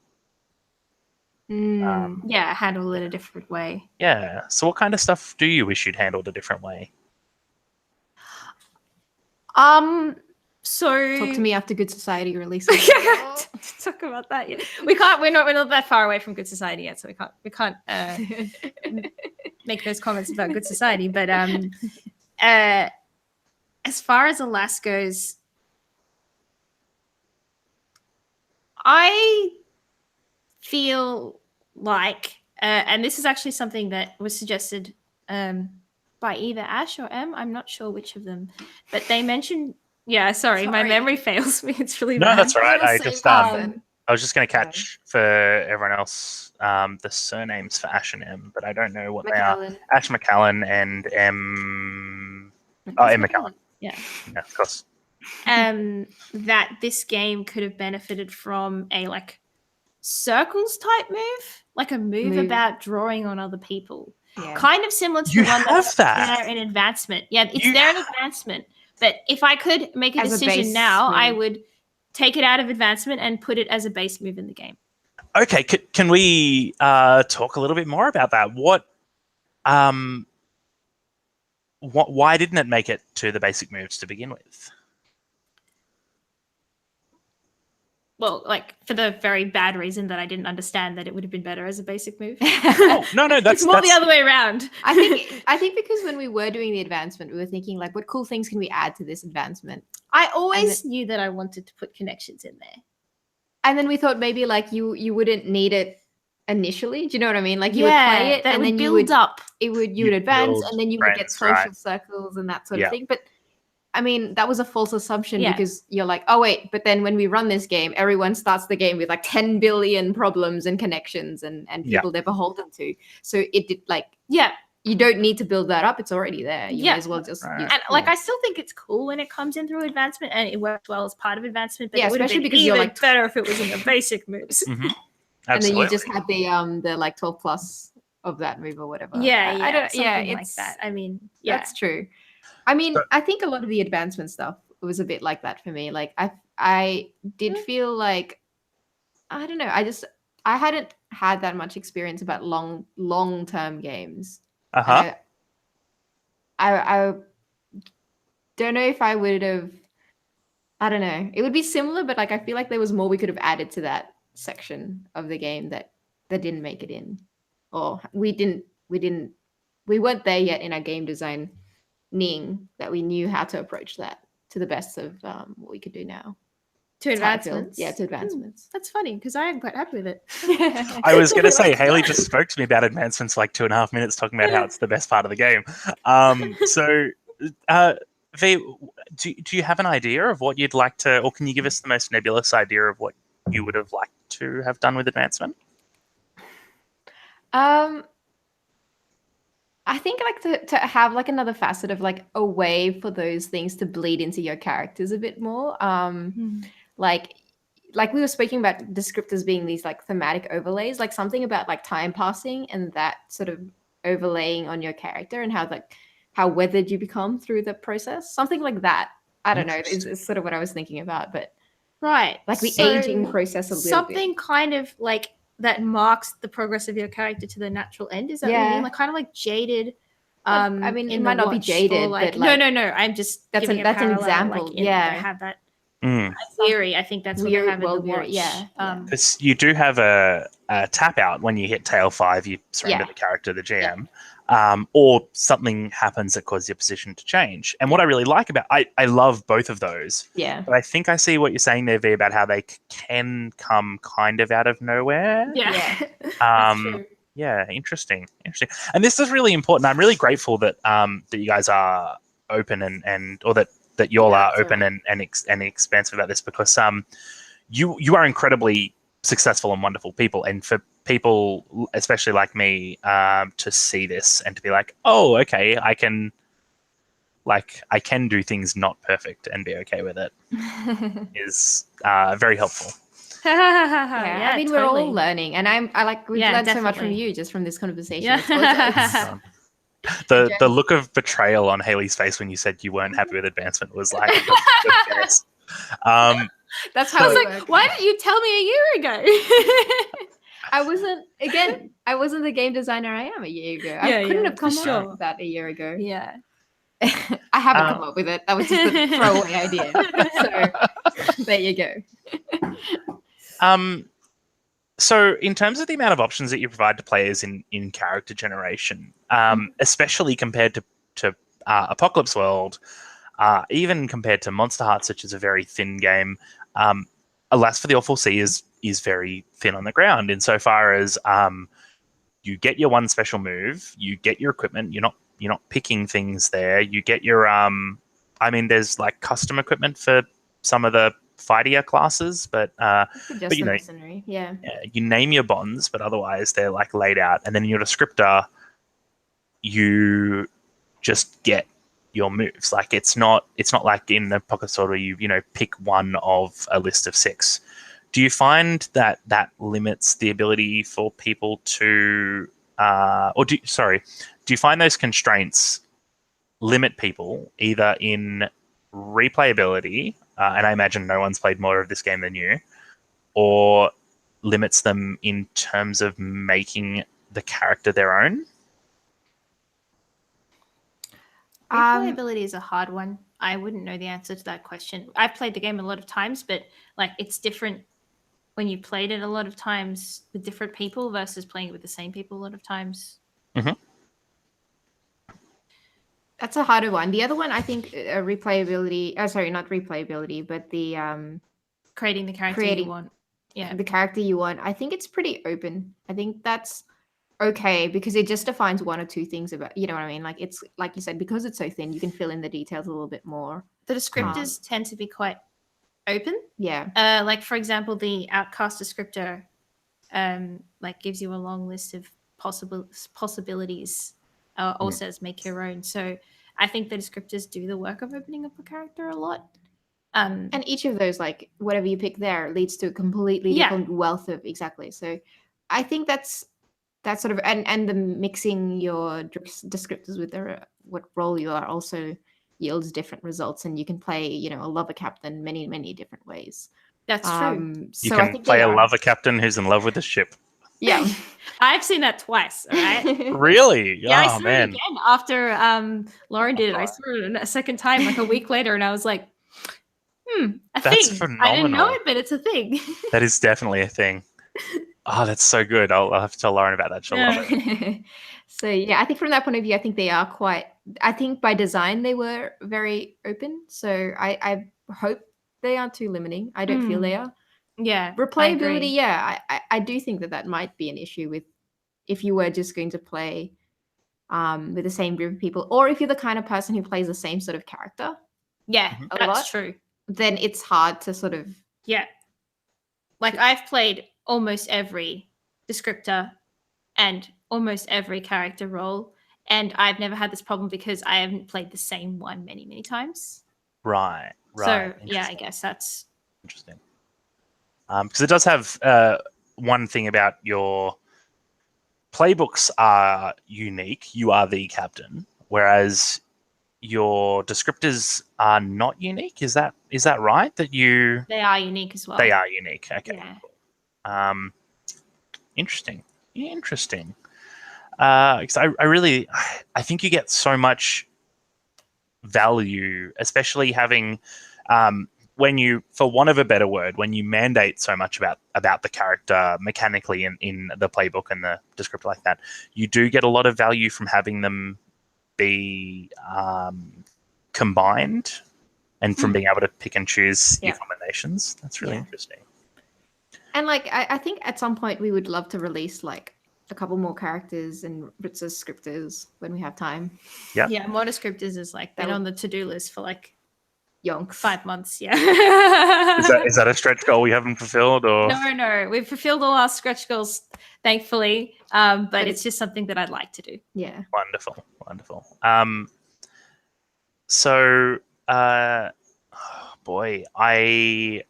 Handle it a different way. Yeah. So what kind of stuff do you wish you'd handled a different way? So Talk to me after Good Society releases. Talk about that. Yeah. We can't. We're not that far away from Good Society yet, so we can't make those comments about Good Society. But as far as Alas goes, I feel like, and this is actually something that was suggested by either Ash or Em. I'm not sure which of them, but they mentioned. Yeah, sorry, my memory fails me. It's really bad. No, that's all right. I was just going to catch Sorry. for everyone else the surnames for Ash and M, but I don't know what they are. Ash McCallan and M. Oh, M McCallan. Yeah, of course. That this game could have benefited from a like circles type move, like a move about drawing on other people. Yeah. Kind of similar to the one that's there in Advancement. Yeah, it's there in Advancement. But if I could make a decision now, I would take it out of Advancement and put it as a base move in the game. Okay, can we talk a little bit more about that? Why didn't it make it to the basic moves to begin with? Well, like for the very bad reason that I didn't understand that it would have been better as a basic move. No, that's the other way around. I think because when we were doing the Advancement, we were thinking like, what cool things can we add to this Advancement? I always knew that I wanted to put connections in there, and then we thought maybe like you wouldn't need it initially. Do you know what I mean? Like you would play it, and then you would up. You would advance, and then you would get social circles and that sort of thing. But I mean, that was a false assumption because you're like, oh, wait, but then when we run this game, everyone starts the game with like 10 billion problems and connections and people they're beholden to. So it did you don't need to build that up. It's already there. You might as well just use it. Like, I still think it's cool when it comes in through Advancement and it works well as part of Advancement. But yeah, it would especially have been because you're like better if it was in the basic moves. Mm-hmm. And then you just had the like 12 plus of that move or whatever. I don't like that. I mean, that's true. I mean, I think a lot of the Advancement stuff was a bit like that for me. Like I did feel like, I don't know, I hadn't had that much experience about long-term games. I don't know if I would have, I don't know. It would be similar, but like I feel like there was more we could have added to that section of the game that didn't make it in. Or we weren't there yet in our game design that we knew how to approach that to the best of what we could do now. To Advancements? Yeah, to Advancements. That's funny because I am quite happy with it. I was going to say, Haley just spoke to me about Advancements for like 2.5 minutes talking about how it's the best part of the game. So, V, do you have an idea of what you'd like to, or can you give us the most nebulous idea of what you would have liked to have done with Advancement? I think like to have like another facet of like a way for those things to bleed into your characters a bit more. Like we were speaking about descriptors being these like thematic overlays, like something about like time passing and that sort of overlaying on your character and how weathered you become through the process. Something like that. I don't know. It's sort of what I was thinking about, but right. Like the aging process a little something bit. Kind of like that marks the progress of your character to the natural end. Is that what you mean? Like kind of like jaded. I mean, it might not be jaded, like, but like, no. I'm just that's an example. Like, I have that theory. I think that's what they have in the watch. Because you do have a tap out when you hit tail 5. You surrender the character to the GM, or something happens that causes your position to change. And what I really like about I love both of those. Yeah. But I think I see what you're saying there, V, about how they can come kind of out of nowhere. Yeah. That's true. Yeah, interesting. And this is really important. I'm really grateful that that you guys are open and or that you all are open and expansive about this, because you are incredibly successful and wonderful people, and for people, especially like me, to see this and to be like, oh, okay, I can do things not perfect and be okay with it is very helpful. I mean, we're all learning, and we've learned so much from you just from this conversation. Yeah. The look of betrayal on Haley's face when you said you weren't happy with advancement was like the best. That's I how was it like, works. why didn't you tell me a year ago? I wasn't the game designer I am a year ago. Yeah, I couldn't yeah, have come for up sure. with that a year ago. Yeah. I haven't come up with it. That was just a throwaway idea. So there you go. So in terms of the amount of options that you provide to players in character generation, especially compared to Apocalypse World, even compared to Monster Hearts, which is a very thin game, Alas for the Awful Sea is very thin on the ground insofar as you get your one special move, you get your equipment, you're not picking things there, you get your there's like custom equipment for some of the fightier classes, but Just you the know, mercenary. Yeah. you name your bonds, but otherwise they're like laid out. And then in your descriptor, you just get your moves. Like it's not like in the Pocket Sword where you pick one of a list of 6. Do you find that limits the ability for people to, do you find those constraints limit people either in replayability, and I imagine no one's played more of this game than you, or limits them in terms of making the character their own? Replayability is a hard one. I wouldn't know the answer to that question. I've played the game a lot of times, but like it's different when you played it a lot of times with different people versus playing it with the same people a lot of times. Mm-hmm. That's a harder one. The other one, I think, replayability. Sorry, not replayability, but the creating the character you want. Yeah, the character you want. I think it's pretty open. I think that's okay because it just defines one or two things about. You know what I mean? Like it's like you said, because it's so thin, you can fill in the details a little bit more. The descriptors tend to be quite open. Yeah. Like for example, the Outcast descriptor, like gives you a long list of possibilities. Or says make your own. So I think the descriptors do the work of opening up a character a lot. And each of those, like whatever you pick there, leads to a completely different wealth of exactly. So I think that's sort of and the mixing your descriptors with what role you are also yields different results, and you can play a lover captain many different ways. That's true. You can play a lover captain who's in love with the ship. Yeah. I've seen that twice, all right? Really? Yeah, I saw it again after Lauren did it. I saw it a second time, like a week later, and I was like, That's thing. phenomenal. I didn't know it, but it's a thing. That is definitely a thing. Oh, that's so good. I'll have to tell Lauren about that. She'll love it. So yeah, I think from that point of view, I think they are quite. I think by design they were very open. So I hope they aren't too limiting. I don't feel they are. Yeah, replayability. Yeah, I do think that might be an issue with if you were just going to play with the same group of people, or if you're the kind of person who plays the same sort of character. Yeah, that's lot, true. Then it's hard to sort of like I've played almost every descriptor and almost every character role, and I've never had this problem because I haven't played the same one many times. Right. So yeah, I guess that's interesting. Because it does have one thing about your playbooks are unique. You are the captain, whereas your descriptors are not unique. Is that right? They are unique as well. They are unique. Okay. Yeah. Interesting. Because I think you get so much value, especially having when you, for want of a better word, when you mandate so much about the character mechanically in the playbook and the descriptor like that, you do get a lot of value from having them be combined and from being able to pick and choose your combinations. That's really interesting. And like I think at some point we would love to release like a couple more characters and Ritza scripters when we have time. Yeah, more descriptors is like been on the to-do list for like yonks. 5 months. Yeah. Is that a stretch goal we haven't fulfilled, or no, we've fulfilled all our stretch goals, thankfully. But it's just something that I'd like to do. Yeah. Wonderful. So oh boy, I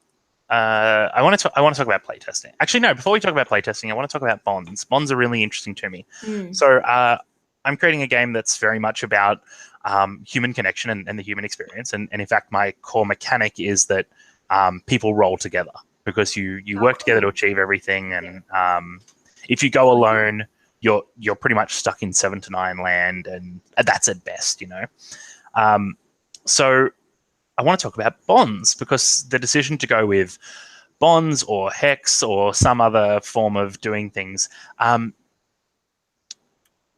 want to talk about playtesting. Actually, no. Before we talk about playtesting, I want to talk about bonds. Bonds are really interesting to me. So I'm creating a game that's very much about human connection and the human experience. And in fact, my core mechanic is that people roll together because you work together to achieve everything. And if you go alone, you're pretty much stuck in 7 to 9 land, and that's at best, you know. So I want to talk about bonds, because the decision to go with bonds or hex or some other form of doing things,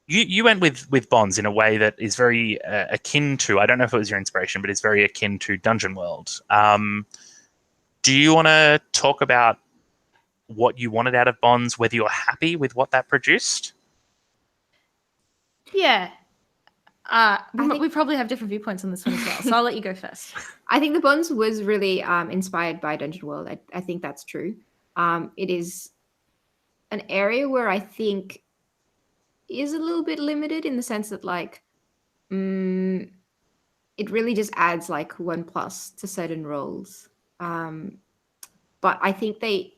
you went with bonds in a way that is very akin to, I don't know if it was your inspiration, but it's very akin to Dungeon World. Do you want to talk about what you wanted out of bonds, whether you're happy with what that produced? Yeah. We probably have different viewpoints on this one as well, so I'll let you go first. I think the bonds was really inspired by Dungeon World. I think that's true. It is an area where I think is a little bit limited in the sense that like it really just adds like 1+ to certain roles. But I think the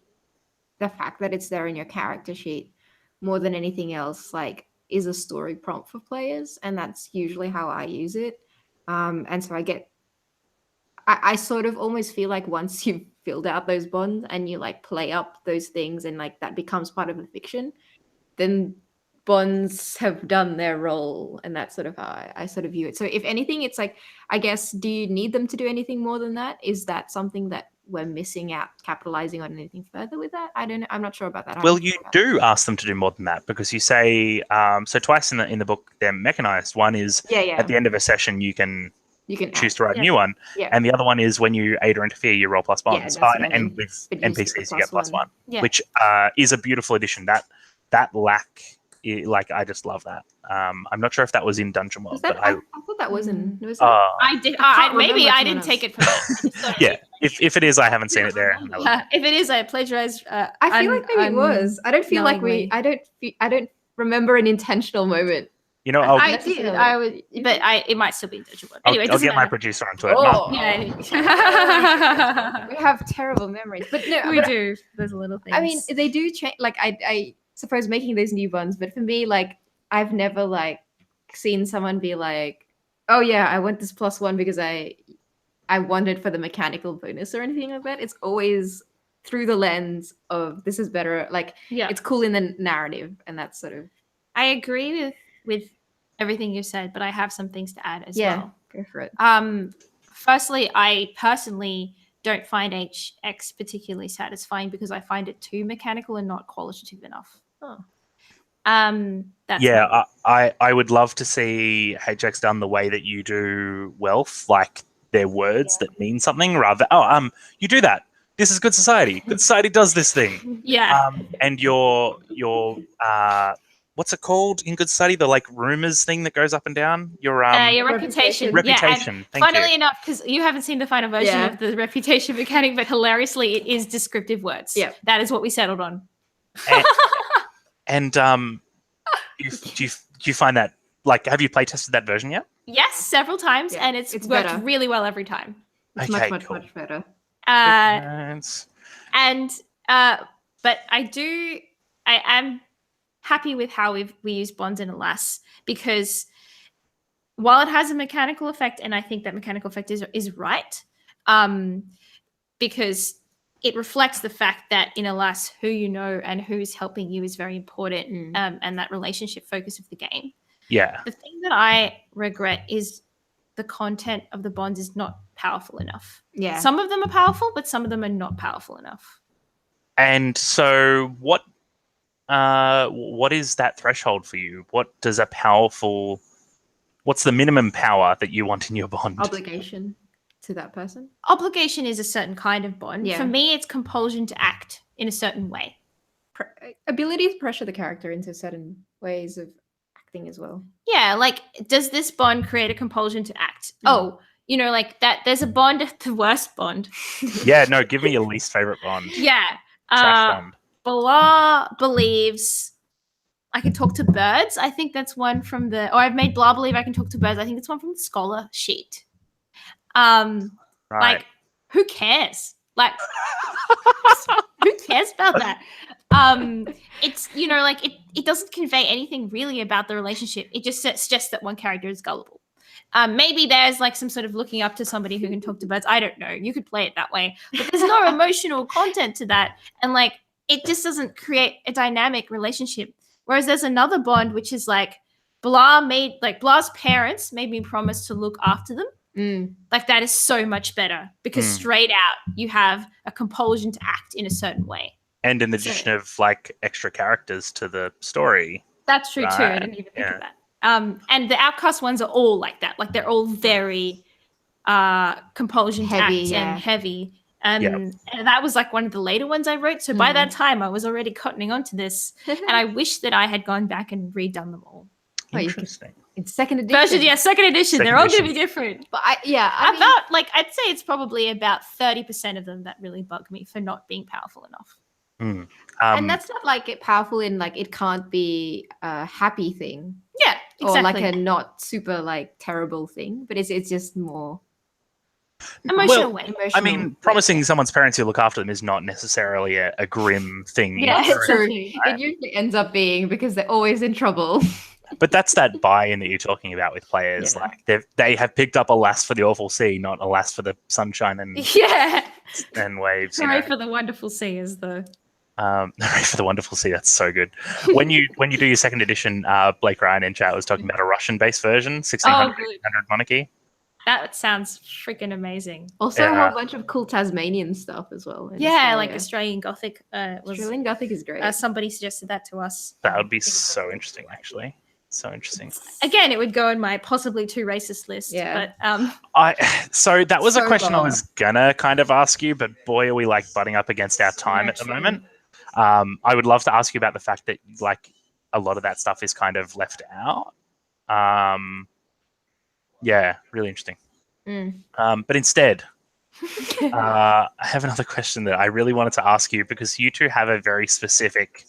fact that it's there in your character sheet more than anything else, like, is a story prompt for players, and that's usually how I use it. And so I sort of almost feel like once you've filled out those bonds and you like play up those things and like that becomes part of the fiction, then bonds have done their role, and that's sort of how I sort of view it. So if anything, it's like, I guess, do you need them to do anything more than that? Is that something that we're missing out, capitalizing on anything further with that? I don't know. I'm not sure about that. Well, you do ask them to do more than that, because you say so twice in the book they're mechanized. One is at the end of a session you can choose to write a new one, and the other one is when you aid or interfere, you roll plus bonds. And with NPCs you get +1, which is a beautiful addition. That lack, like, I just love that. I'm not sure if that was in Dungeon World, but I thought that was in. Was I did. Maybe I didn't take it from that. Yeah, if it is, I haven't seen it there. If it is, I plagiarized. I feel like maybe it was. I don't feel like I don't remember an intentional moment. You know, I did. I would, but it might still be in Dungeon World. Anyway, I'll get my producer onto it. We have terrible memories, but no, we do. There's little things. I mean, they do change. Like, I suppose making those new bonds, but for me, like, I've never like seen someone be like, oh yeah, I want this +1 because I want it for the mechanical bonus or anything like that. It's always through the lens of this is better. Like, it's cool in the narrative, and that's sort of. I agree with everything you said, but I have some things to add as well. Go for it. Firstly, I personally don't find HX particularly satisfying because I find it too mechanical and not qualitative enough. That's I would love to see HX done the way that you do wealth, like they're words that mean something rather. You do that. This is good society. Good society does this thing. Yeah. And your what's it called in good society? The like rumors thing that goes up and down. Your reputation. Reputation. Yeah, funnily enough, because you haven't seen the final version of the reputation mechanic, but hilariously, it is descriptive words. Yeah, that is what we settled on. And do you find that, like, have you play tested that version yet? Yes, several times, and it's worked better. Really well every time. It's much better. But I am happy with how we use bonds in Alas, because while it has a mechanical effect, and I think that mechanical effect is right, because it reflects the fact that in Alas, who you know and who's helping you is very important, and that relationship focus of the game. Yeah. The thing that I regret is the content of the bonds is not powerful enough. Yeah. Some of them are powerful, but some of them are not powerful enough. And so what is that threshold for you? What's the minimum power that you want in your bond? Obligation to that person. Obligation is a certain kind of bond. Yeah. For me, it's compulsion to act in a certain way. Ability to pressure the character into certain ways of acting as well. Yeah, like, does this bond create a compulsion to act? Oh, you know, like that. There's a bond, the worst bond. Yeah, no, give me your least favorite bond. Yeah. Trash bond. Blah believes I can talk to birds. I think that's one from I've made Blah believe I can talk to birds. I think it's one from the scholar sheet. Right. Like, who cares? Like, who cares about that? It's, you know, like it doesn't convey anything really about the relationship. It just suggests that one character is gullible. Maybe there's like some sort of looking up to somebody who can talk to birds. I don't know. You could play it that way, but there's no emotional content to that, and like it just doesn't create a dynamic relationship. Whereas there's another bond which is like Blah's parents made me promise to look after them. Like that is so much better because straight out you have a compulsion to act in a certain way. And in the addition of like extra characters to the story. That's true too. I didn't even think of that. And the outcast ones are all like that. Like they're all very compulsion Heavy, to act and heavy. And that was like one of the later ones I wrote. So by that time I was already cottoning onto this. And I wish that I had gone back and redone them all. Interesting. It's second edition. Second edition. They're all going to be different. But I mean, I'd say it's probably about 30% of them that really bug me for not being powerful enough. And that's not like it powerful in like it can't be a happy thing. Yeah, exactly. Or like a not super like terrible thing, but it's just more emotional way. I mean, promising someone's parents to look after them is not necessarily a grim thing. Yeah, it's true. It usually ends up being because they're always in trouble. But that's that buy-in that you're talking about with players. Yeah. Like they have picked up alas for the awful sea, not alas for the sunshine and waves. Sorry for the wonderful sea is the. Hooray for the wonderful sea. That's so good. When you do your second edition, Blake Ryan in chat was talking about a Russian-based version, 1600 monarchy. That sounds freaking amazing. Also, a whole bunch of cool Tasmanian stuff as well. Yeah, like Australian Gothic. Australian Gothic is great. Somebody suggested that to us. That would be so interesting, actually. So interesting. Again, it would go in my possibly too racist list. Yeah. But so that was a question I was gonna kind of ask you, but boy, are we like butting up against our time at the moment. I would love to ask you about the fact that like a lot of that stuff is kind of left out. Yeah, really interesting. But instead, I have another question that I really wanted to ask you because you two have a very specific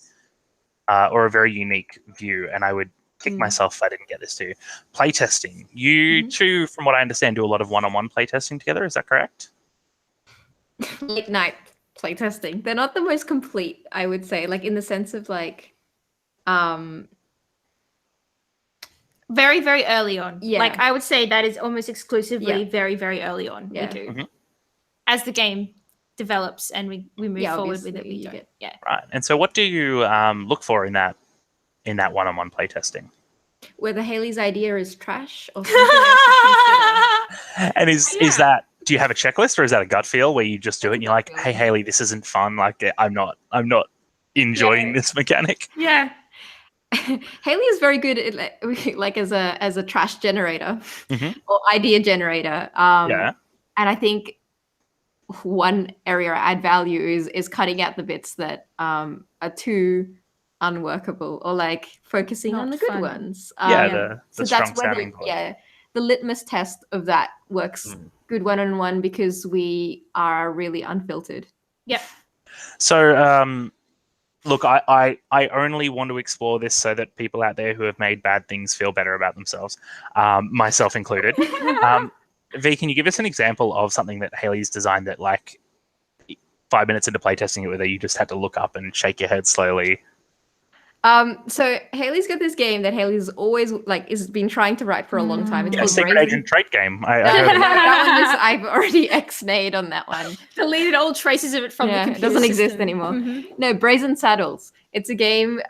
or a very unique view, and I would kick myself if I didn't get this too. Playtesting. You two, from what I understand, do a lot of one-on-one playtesting together. Is that correct? Late night playtesting. They're not the most complete, I would say, like in the sense of like very, very early on. Yeah. Like I would say that is almost exclusively very, very early on. Yeah. We do. As the game develops and we move forward with it, we don't. Yeah. Right. And so what do you look for in that one-on-one playtesting? Whether Haley's idea is trash or something else to consider. And is that, do you have a checklist or is that a gut feel where you just do it and you're like, hey Haley, this isn't fun, like I'm not enjoying this mechanic? Yeah. Haley is very good at like as a trash generator or idea generator. And I think one area I add value is cutting out the bits that are too unworkable or like focusing on the good ones. The so strong that's where sounding board. The litmus test of that works good one-on-one because we are really unfiltered. Yep. So look, I only want to explore this so that people out there who have made bad things feel better about themselves, myself included. V, can you give us an example of something that Haley's designed that like 5 minutes into playtesting it, whether you just had to look up and shake your head slowly? So Haley's got this game that Haley's always like is been trying to write for a long time. It's called Secret Agent trait game. That one I've already ex-nayed on that one. Deleted all traces of it from the computer. It doesn't system. exist anymore. No, Brazen Saddles. It's a game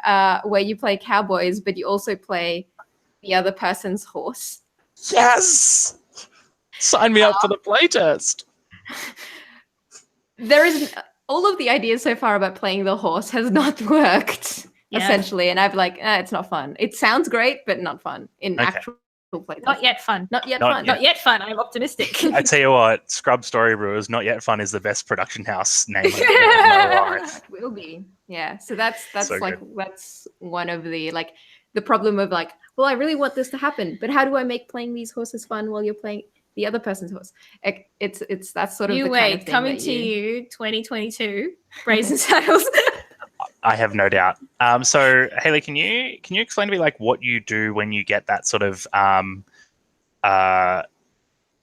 where you play cowboys, but you also play the other person's horse. Yes! Sign me up for the playtest. There is all of the ideas so far about playing the horse has not worked. Essentially, and I'm like, it's not fun. It sounds great, but not fun in actual play. Not yet fun. Not yet fun. Not yet fun. I'm optimistic. I tell you what, Scrub Storybrewers, Not Yet Fun is the best production house name I've ever heard in my life. It will be. Yeah. So that's So like good. that's one of the like the problem of like, well, I really want this to happen, but how do I make playing these horses fun while you're playing the other person's horse? It's that sort of you the wait, kind of thing coming that to you 2022, Brazen Saddles. I have no doubt. So Haley, can you explain to me like what you do when you get that sort of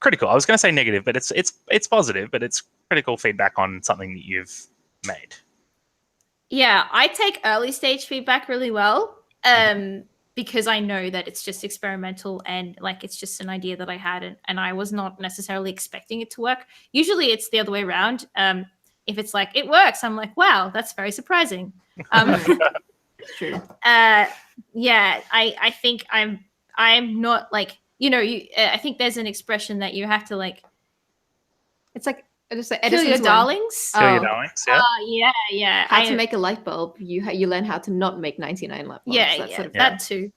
critical? I was going to say negative, but it's positive, but it's pretty cool feedback on something that you've made. Yeah, I take early stage feedback really well. Because I know that it's just experimental and like it's just an idea that I had and I was not necessarily expecting it to work. Usually it's the other way around. If it's like it works, I'm like, wow, that's very surprising. True. Yeah, I think I'm not like, you know, I think there's an expression that you have to like It's like just like kill Edison's your one. darlings. Kill your darlings, yeah. Yeah. How to make a light bulb. You learn how to not make 99 light bulbs. Yeah, Sort of that too.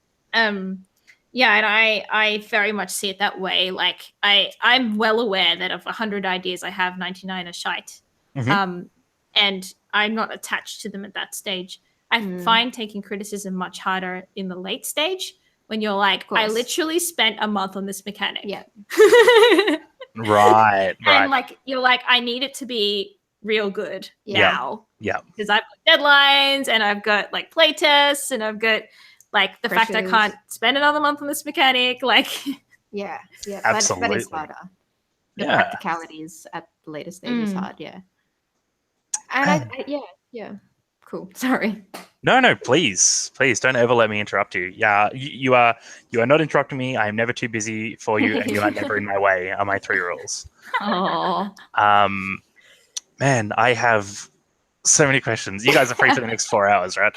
Yeah, and I very much see it that way. Like I'm well aware that of 100 ideas I have 99 are shite. And I'm not attached to them at that stage. I find taking criticism much harder in the late stage when you're like, I literally spent a month on this mechanic. Yeah. Right. And like you're like, I need it to be real good now. Yeah. Because I've got deadlines and I've got like play tests and I've got like the fact I can't spend another month on this mechanic. Like yeah. Absolutely. That is harder. The practicalities at the later stage is hard, yeah. And yeah. Cool. Sorry. No, please don't ever let me interrupt you. Yeah, you are not interrupting me. I am never too busy for you, and you are never in my way. Are my 3 rules. Oh. Man, I have so many questions. You guys are free for the next 4 hours, right?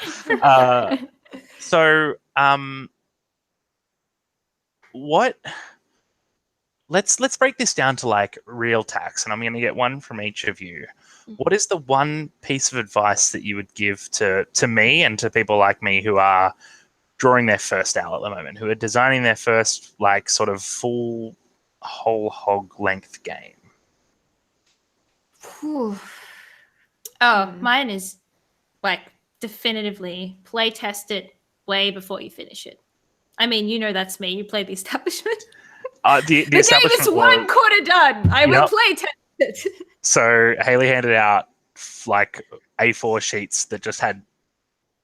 So, what? Let's break this down to like real tax, and I'm going to get one from each of you. What is the one piece of advice that you would give to me and to people like me who are drawing their first owl at the moment, who are designing their first like sort of full whole hog length game? Mine is like definitively play test it way before you finish it. I mean, you know that's me. You play the establishment. The game is 1 quarter done. I will play test it. So Haley handed out like A4 sheets that just had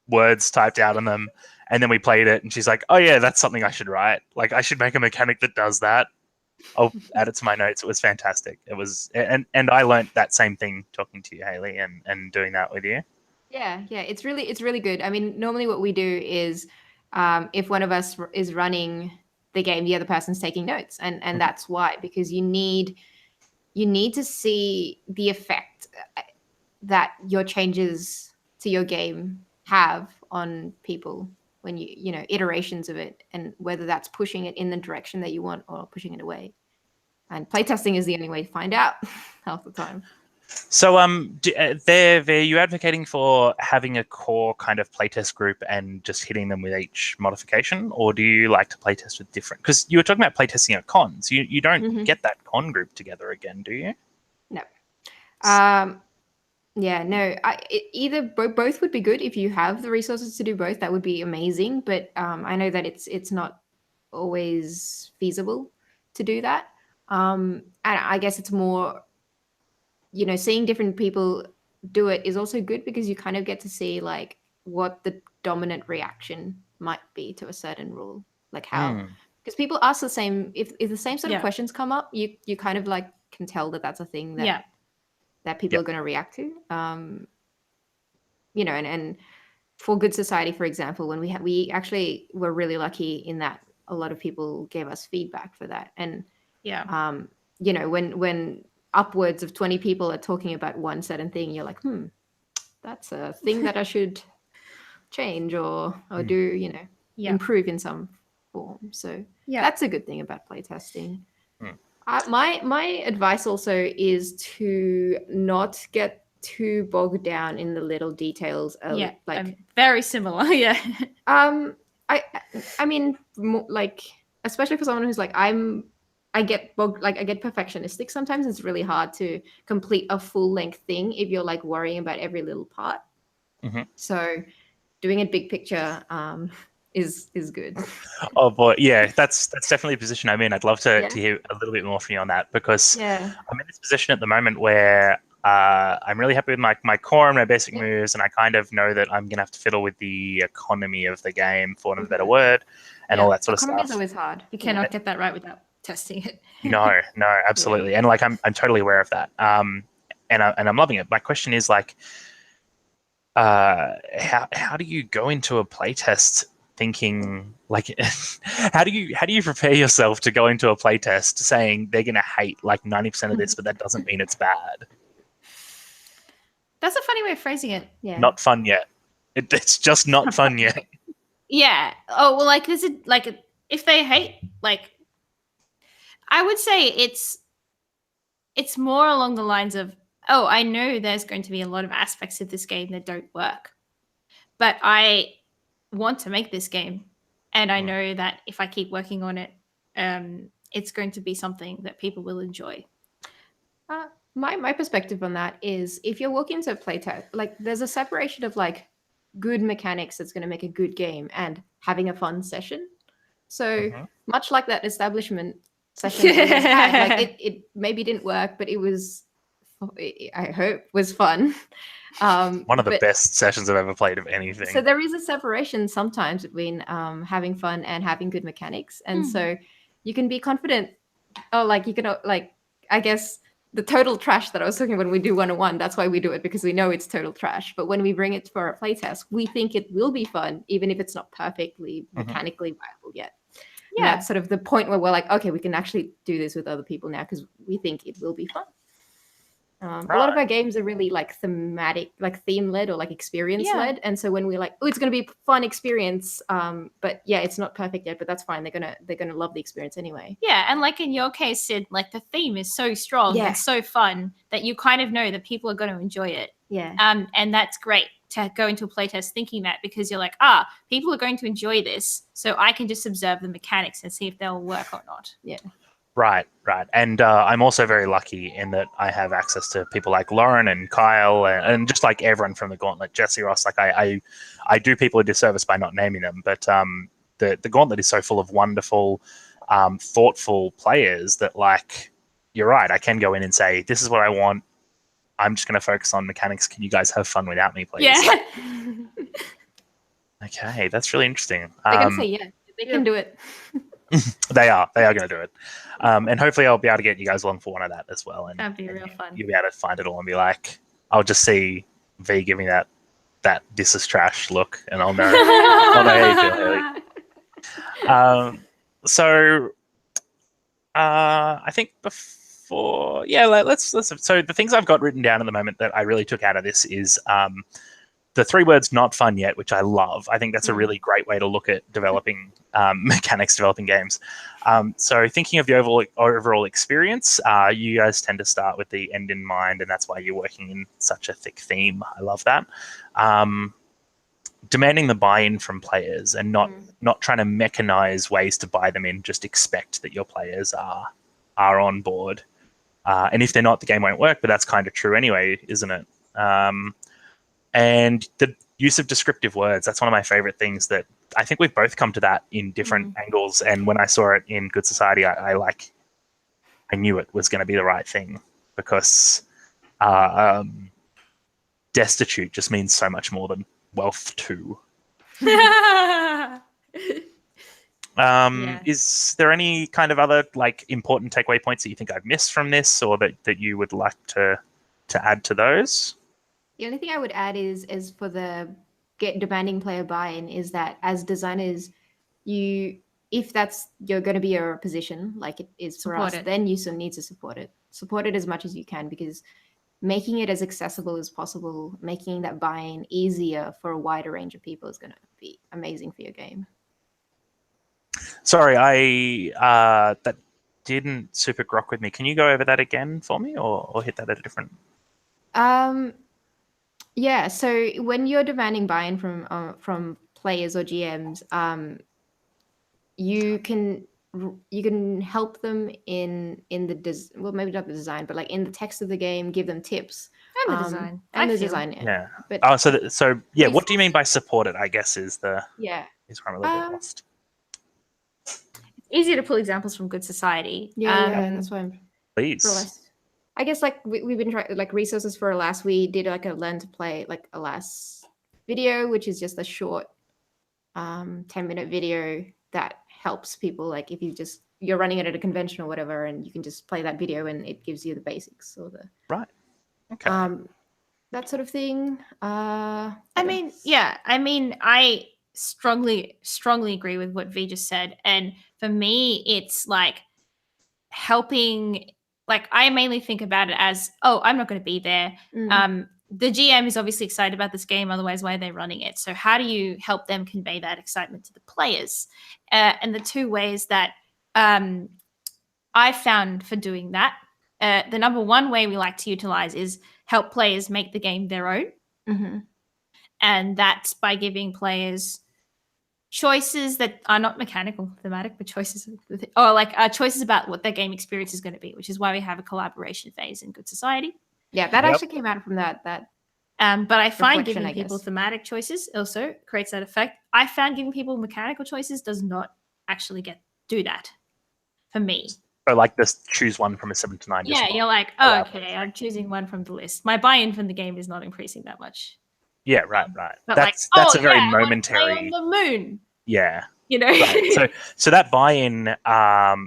words typed out on them, and then we played it, and she's like, "Oh yeah, that's something I should write. Like I should make a mechanic that does that. I'll add it to my notes." It was fantastic. It was, and I learned that same thing talking to you, Haley, and doing that with you. Yeah, it's really good. I mean, normally what we do is, if one of us is running the game, the other person's taking notes, and that's why, because you need to see the effect that your changes to your game have on people when you know iterations of it, and whether that's pushing it in the direction that you want or pushing it away. And playtesting is the only way to find out half the time. So, are you advocating for having a core kind of playtest group and just hitting them with each modification, or do you like to playtest with different? Because you were talking about playtesting at cons. You don't get that con group together again, do you? No. Yeah, no. Either both would be good if you have the resources to do both. That would be amazing. But I know that it's not always feasible to do that. And I guess it's more, you know, seeing different people do it is also good because you kind of get to see like what the dominant reaction might be to a certain rule, like how, because people ask the same, if the same sort of questions come up, you kind of like can tell that that's a thing that that people are going to react to. You know, and for Good Society, for example, when we actually were really lucky in that a lot of people gave us feedback for that, and you know, when upwards of 20 people are talking about one certain thing, you're like, that's a thing that I should change or do, you know, improve in some form. So that's a good thing about playtesting. My advice also is to not get too bogged down in the little details. Like very similar. I mean, like, especially for someone who's like, I get perfectionistic sometimes. It's really hard to complete a full length thing if you're like worrying about every little part. So doing it big picture is good. Oh boy, yeah, that's definitely a position I'm in. I'd love to hear a little bit more from you on that, because I'm in this position at the moment where I'm really happy with my core and my basic moves, and I kind of know that I'm gonna have to fiddle with the economy of the game, for want of a better word, and all that sort of stuff. Economy is always hard. You cannot get that right without testing it. No, absolutely. And like I'm totally aware of that. and I'm loving it. My question is like, how do you go into a playtest thinking like how do you prepare yourself to go into a playtest saying they're gonna hate like 90% of this, but that doesn't mean it's bad? That's a funny way of phrasing it. Yeah. Not fun yet. It's just not fun yet. Yeah. Oh well, like this is like if they hate, like I would say it's more along the lines of, oh, I know there's going to be a lot of aspects of this game that don't work, but I want to make this game, and I know that if I keep working on it, it's going to be something that people will enjoy. My perspective on that is if you're walking into a playtest, like there's a separation of like good mechanics that's going to make a good game and having a fun session. So much like that establishment session that you guys had, like it maybe didn't work, but it was, I hope, was fun. One of the best sessions I've ever played of anything. So there is a separation sometimes between having fun and having good mechanics, and so you can be confident. Oh, like you can like, I guess the total trash that I was talking about when we do 101, that's why we do it, because we know it's total trash. But when we bring it for a playtest, we think it will be fun, even if it's not perfectly mechanically viable yet. Yeah. And that's sort of the point where we're like, okay, we can actually do this with other people now because we think it will be fun. A lot of our games are really like thematic, like theme led or like experience led, and so when we're like, oh, it's going to be a fun experience, but yeah, it's not perfect yet, but that's fine. They're gonna love the experience anyway. Yeah, and like in your case, Sid, like the theme is so strong and so fun that you kind of know that people are going to enjoy it. Yeah. And that's great to go into a playtest thinking that, because you're like, people are going to enjoy this, so I can just observe the mechanics and see if they'll work or not. Yeah. Right. And I'm also very lucky in that I have access to people like Lauren and Kyle and just like everyone from the Gauntlet, Jesse Ross. Like I do people a disservice by not naming them, but the Gauntlet is so full of wonderful, thoughtful players that, like, you're right, I can go in and say, this is what I want. I'm just going to focus on mechanics. Can you guys have fun without me, please? Yeah. Okay, that's really interesting. They're going to say, yeah, they can do it. They are going to do it. And hopefully I'll be able to get you guys along for one of that as well. And that'd be real fun. You'll be able to find it all and be like, I'll just see V giving that this is trash look, and I'll know, how you feel. So I think before, let's. So the things I've got written down at the moment that I really took out of this is the 3 words "not fun yet," which I love. I think that's a really great way to look at developing mechanics, developing games. So thinking of the overall experience, you guys tend to start with the end in mind, and that's why you're working in such a thick theme. I love that. Demanding the buy-in from players and not trying to mechanize ways to buy them in. Just expect that your players are on board. And if they're not, the game won't work, but that's kind of true anyway, isn't it? And the use of descriptive words, that's one of my favorite things that I think we've both come to that in different angles. And when I saw it in Good Society, I knew it was going to be the right thing, because destitute just means so much more than wealth too. Is there any kind of other like important takeaway points that you think I've missed from this, or that you would like to add to those? The only thing I would add is for the demanding player buy-in is that as designers, if that's you're going to be your position, like it is for us, then you still need to support it. Support it as much as you can, because making it as accessible as possible, making that buy-in easier for a wider range of people is going to be amazing for your game. Sorry, that didn't super grok with me. Can you go over that again for me, or hit that at a different? Yeah, so when you're demanding buy-in from players or GMs, you can help them in the maybe not the design, but like in the text of the game, give them tips and the design Yeah. But what do you mean by support it? I guess is where I'm a little bit lost. It's easier to pull examples from Good Society. That's why I'm. Please. I guess like we've been trying like resources for Alas. We did like a learn to play like Alas video, which is just a short 10-minute video that helps people. Like if you're running it at a convention or whatever, and you can just play that video and it gives you the basics or the right. Okay. That sort of thing. I strongly agree with what V just said. And for me, it's like helping. Like, I mainly think about it as, oh, I'm not going to be there. The GM is obviously excited about this game, otherwise why are they running it? So how do you help them convey that excitement to the players? And the two ways that I found for doing that, the number one way we like to utilize is help players make the game their own. And that's by giving players choices that are not mechanical, thematic, but choices about what their game experience is going to be, which is why we have a collaboration phase in Good Society. Yeah, that actually came out from that. But I find giving people thematic choices also creates that effect. I found giving people mechanical choices does not actually do that for me. So like this, choose one from a 7 to 9. Yeah, you're like, oh, okay, I'm choosing one from the list. My buy-in from the game is not increasing that much. Yeah, right. But that's a very momentary. On the moon. Yeah. Right. So that buy-in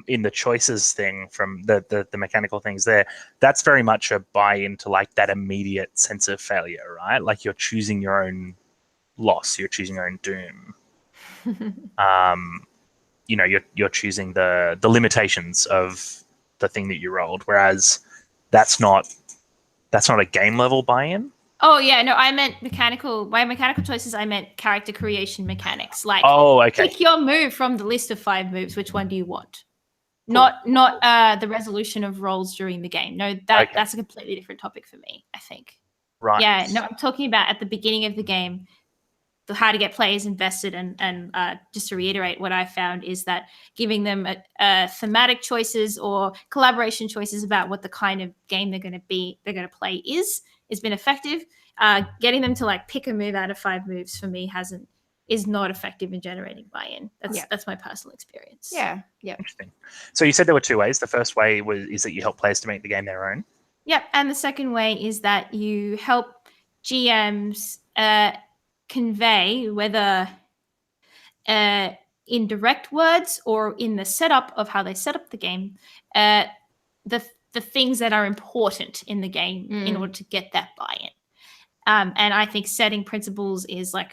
in the choices thing from the mechanical things there, that's very much a buy-in to like that immediate sense of failure, right? Like you're choosing your own loss, you're choosing your own doom. You're choosing the limitations of the thing that you rolled, whereas that's not a game level buy-in. Oh yeah, no, I meant mechanical. By mechanical choices, I meant character creation mechanics. Like, pick your move from the list of 5 moves. Which one do you want? Cool. Not the resolution of rolls during the game. No, that's a completely different topic for me, I think. Right. Yeah, no, I'm talking about at the beginning of the game, how to get players invested, and just to reiterate, what I found is that giving them thematic choices or collaboration choices about what the kind of game they're going to play has been effective. Getting them to like pick a move out of 5 moves for me is not effective in generating buy-in. That's my personal experience. Yeah. Interesting. So you said there were 2 ways. The first way is that you help players to make the game their own. Yep, and the second way is that you help GMs convey, whether in direct words or in the setup of how they set up the game, the things that are important in the game in order to get that buy-in. And I think setting principles is like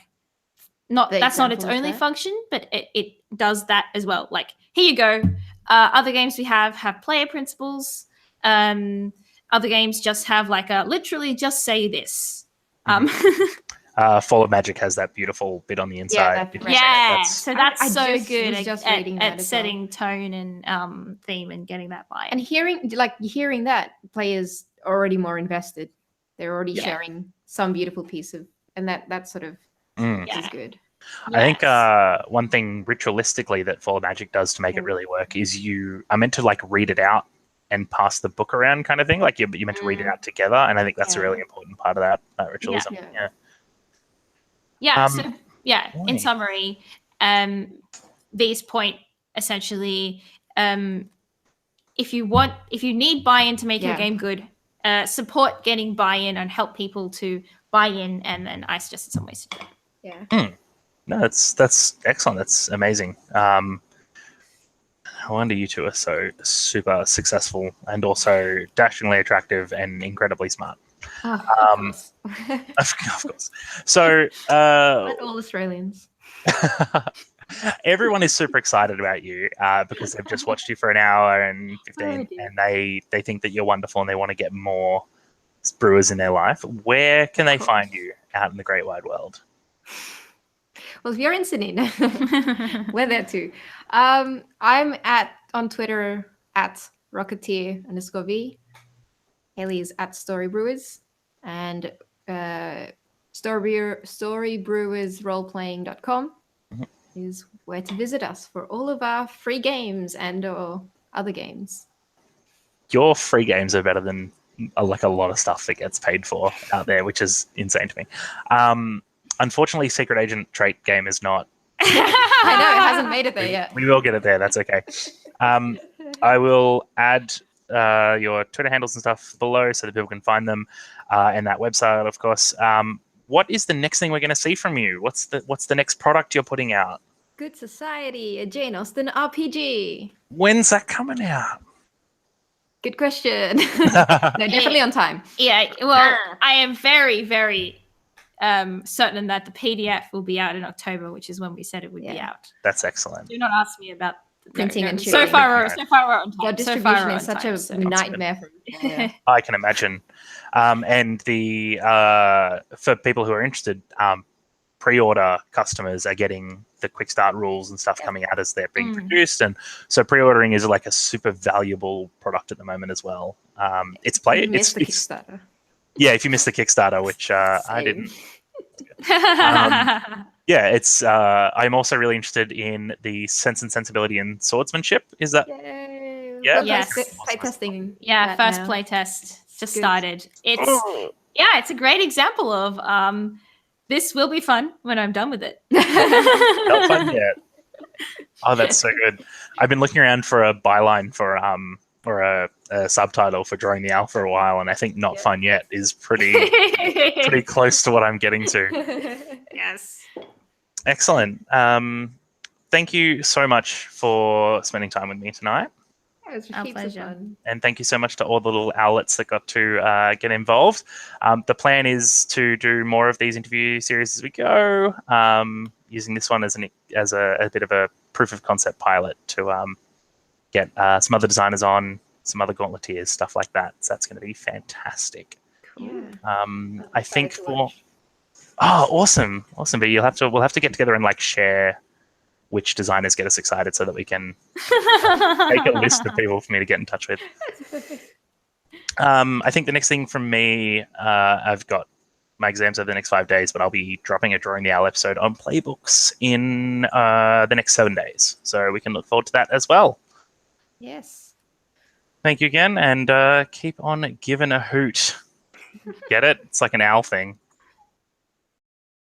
that's not its only function, but it does that as well. Like, here you go. Other games we have player principles. Other games just have like literally just say this. Fall of Magic has that beautiful bit on the inside. So that's so good at setting tone and theme and getting that buy-in. And hearing that, players are already more invested. They're already sharing some beautiful piece of, and that sort of is good. I think one thing ritualistically that Fall of Magic does to make it really work is you are meant to like read it out and pass the book around, kind of thing. Like you're meant to read it out together, and I think that's a really important part of that ritualism. In summary, V's point essentially, if you need buy-in to make your game good, support getting buy-in and help people to buy in, and then I suggested some ways to do it. No, that's excellent. That's amazing. No wonder you two are so super successful and also dashingly attractive and incredibly smart. Of course. So, like all Australians. Everyone is super excited about you because they've just watched you for an hour and 15, and they think that you're wonderful and they want to get more brewers in their life. Where can they find you out in the great wide world? Well, if you're in Sydney, we're there too. I'm on Twitter at Rocketeer_V. Haley is at Storybrewers, and storybrewersroleplaying.com is where to visit us for all of our free games and or other games. Your free games are better than like a lot of stuff that gets paid for out there, which is insane to me. Unfortunately, Secret Agent trait game is not. I know, it hasn't made it there yet. We will get it there. That's okay. I will add your Twitter handles and stuff below so that people can find them, and that website, of course. What is the next thing we're going to see from you? What's the next product you're putting out? Good Society, a Jane Austen RPG. When's that coming out? Good question. No, definitely on time. Yeah, well, I am very, very certain that the PDF will be out in October, which is when we said it would be out. That's excellent. Do not ask me about the printing and so shipping. far we're on time. Your distribution is such a nightmare. I can imagine. And the for people who are interested, pre-order customers are getting the quick start rules and stuff coming out as they're being produced, and so pre-ordering is like a super valuable product at the the Kickstarter. Yeah, if you missed the Kickstarter, which I didn't. Yeah, it's. I'm also really interested in the Sense and Sensibility and Swordsmanship. Is that? Yeah. Yes. Play testing. Yeah, first play test just started. It's a great example of this will be fun when I'm done with it. Not fun yet. Oh, that's so good. I've been looking around for a byline for or a subtitle for Drawing the Owl for a while, and I think not fun yet is pretty close to what I'm getting to. Yes. Excellent. Thank you so much for spending time with me tonight. It was Our pleasure. fun. And thank you so much to all the little owlets that got to get involved. The plan is to do more of these interview series as we go, using this one as a bit of a proof of concept pilot to get some other designers on, some other Gauntleteers, stuff like that. So that's going to be fantastic. Cool. I think for... Oh, awesome. But we'll have to get together and like share which designers get us excited so that we can make a list of people for me to get in touch with. I think the next thing from me, I've got my exams over the next 5 days, but I'll be dropping a Drawing the Owl episode on Playbooks in the next 7 days. So we can look forward to that as well. Yes. Thank you again, and keep on giving a hoot. Get it? It's like an owl thing.